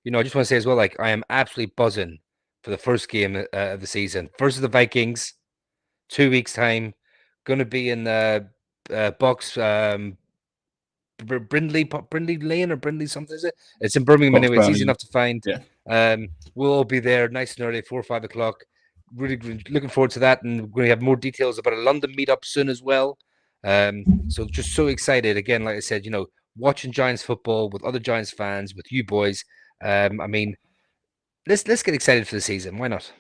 just want to say as well, like, I am absolutely buzzing for the first game of the season versus the Vikings, 2 weeks' time. Going to be in the box, Brindley Lane or Brindley something, is it? It's in Birmingham anyway. It's easy enough to find. Yeah. We'll all be there nice and early, 4 or 5 o'clock. Really looking forward to that, and we're going to have more details about a London meetup soon as well. So just so excited again. Like I said, watching Giants football with other Giants fans, with you boys. I mean, let's get excited for the season. Why not?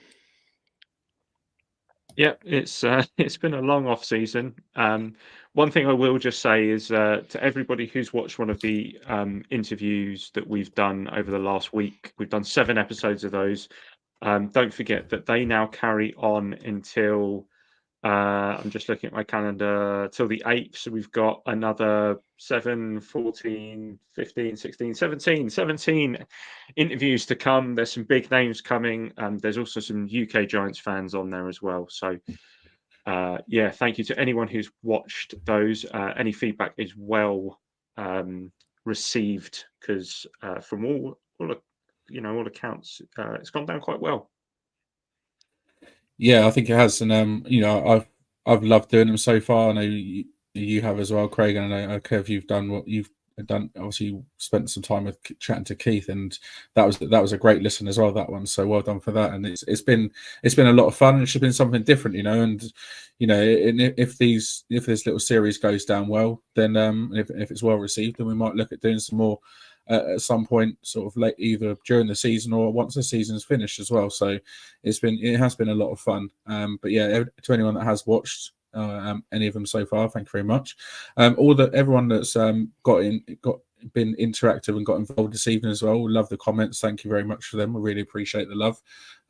Yeah, it's been a long off season. One thing I will just say is to everybody who's watched one of the interviews that we've done over the last week, we've done 7 episodes of those. Don't forget that they now carry on until I'm just looking at my calendar till the 8th. So we've got another 7, 14, 15, 16, 17 interviews to come. There's some big names coming. There's also some UK Giants fans on there as well. So thank you to anyone who's watched those. Any feedback is well received, because from all accounts, it's gone down quite well. Yeah, I think it has, and I've loved doing them so far. I know you have as well, Craig, and I know, Kev, you've done what you've done. Obviously, you spent some time with chatting to Keith, and that was a great listen as well. That one, so well done for that. And it's been a lot of fun. It's just been something different, and if this little series goes down well, then if it's well received, then we might look at doing some more. At some point, sort of late, either during the season or once the season's finished as well. So it has been a lot of fun. But yeah, to anyone that has watched any of them so far, thank you very much. Everyone that's been interactive and got involved this evening as well. We love the comments. Thank you very much for them. We really appreciate the love,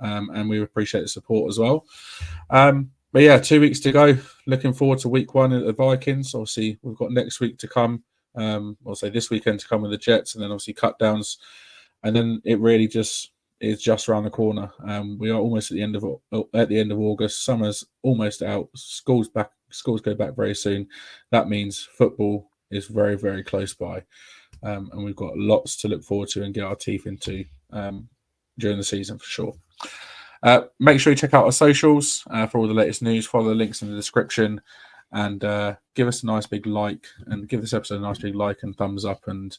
and we appreciate the support as well. But yeah, 2 weeks to go. Looking forward to week 1 at the Vikings. Obviously, we've got next week to come. I'll say this weekend to come with the Jets, and then obviously cut downs, and then it really is just around the corner. We are almost at the end of August. Summer's almost out. Schools go back very soon. That means football is very, very close by, and we've got lots to look forward to and get our teeth into during the season for sure. Make sure you check out our socials for all the latest news. Follow the links in the description. And give us a nice big like, and give this episode a nice big like and thumbs up, and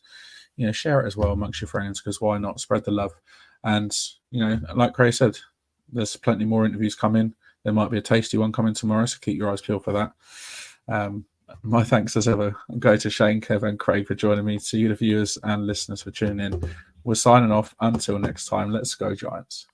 share it as well amongst your friends, because why not? Spread the love. And like Craig said, there's plenty more interviews coming. There might be a tasty one coming tomorrow, so keep your eyes peeled for that. My thanks as ever go to Shane, Kev, and Craig for joining me. To you, the viewers and listeners, for tuning in. We're signing off. Until next time, let's go Giants.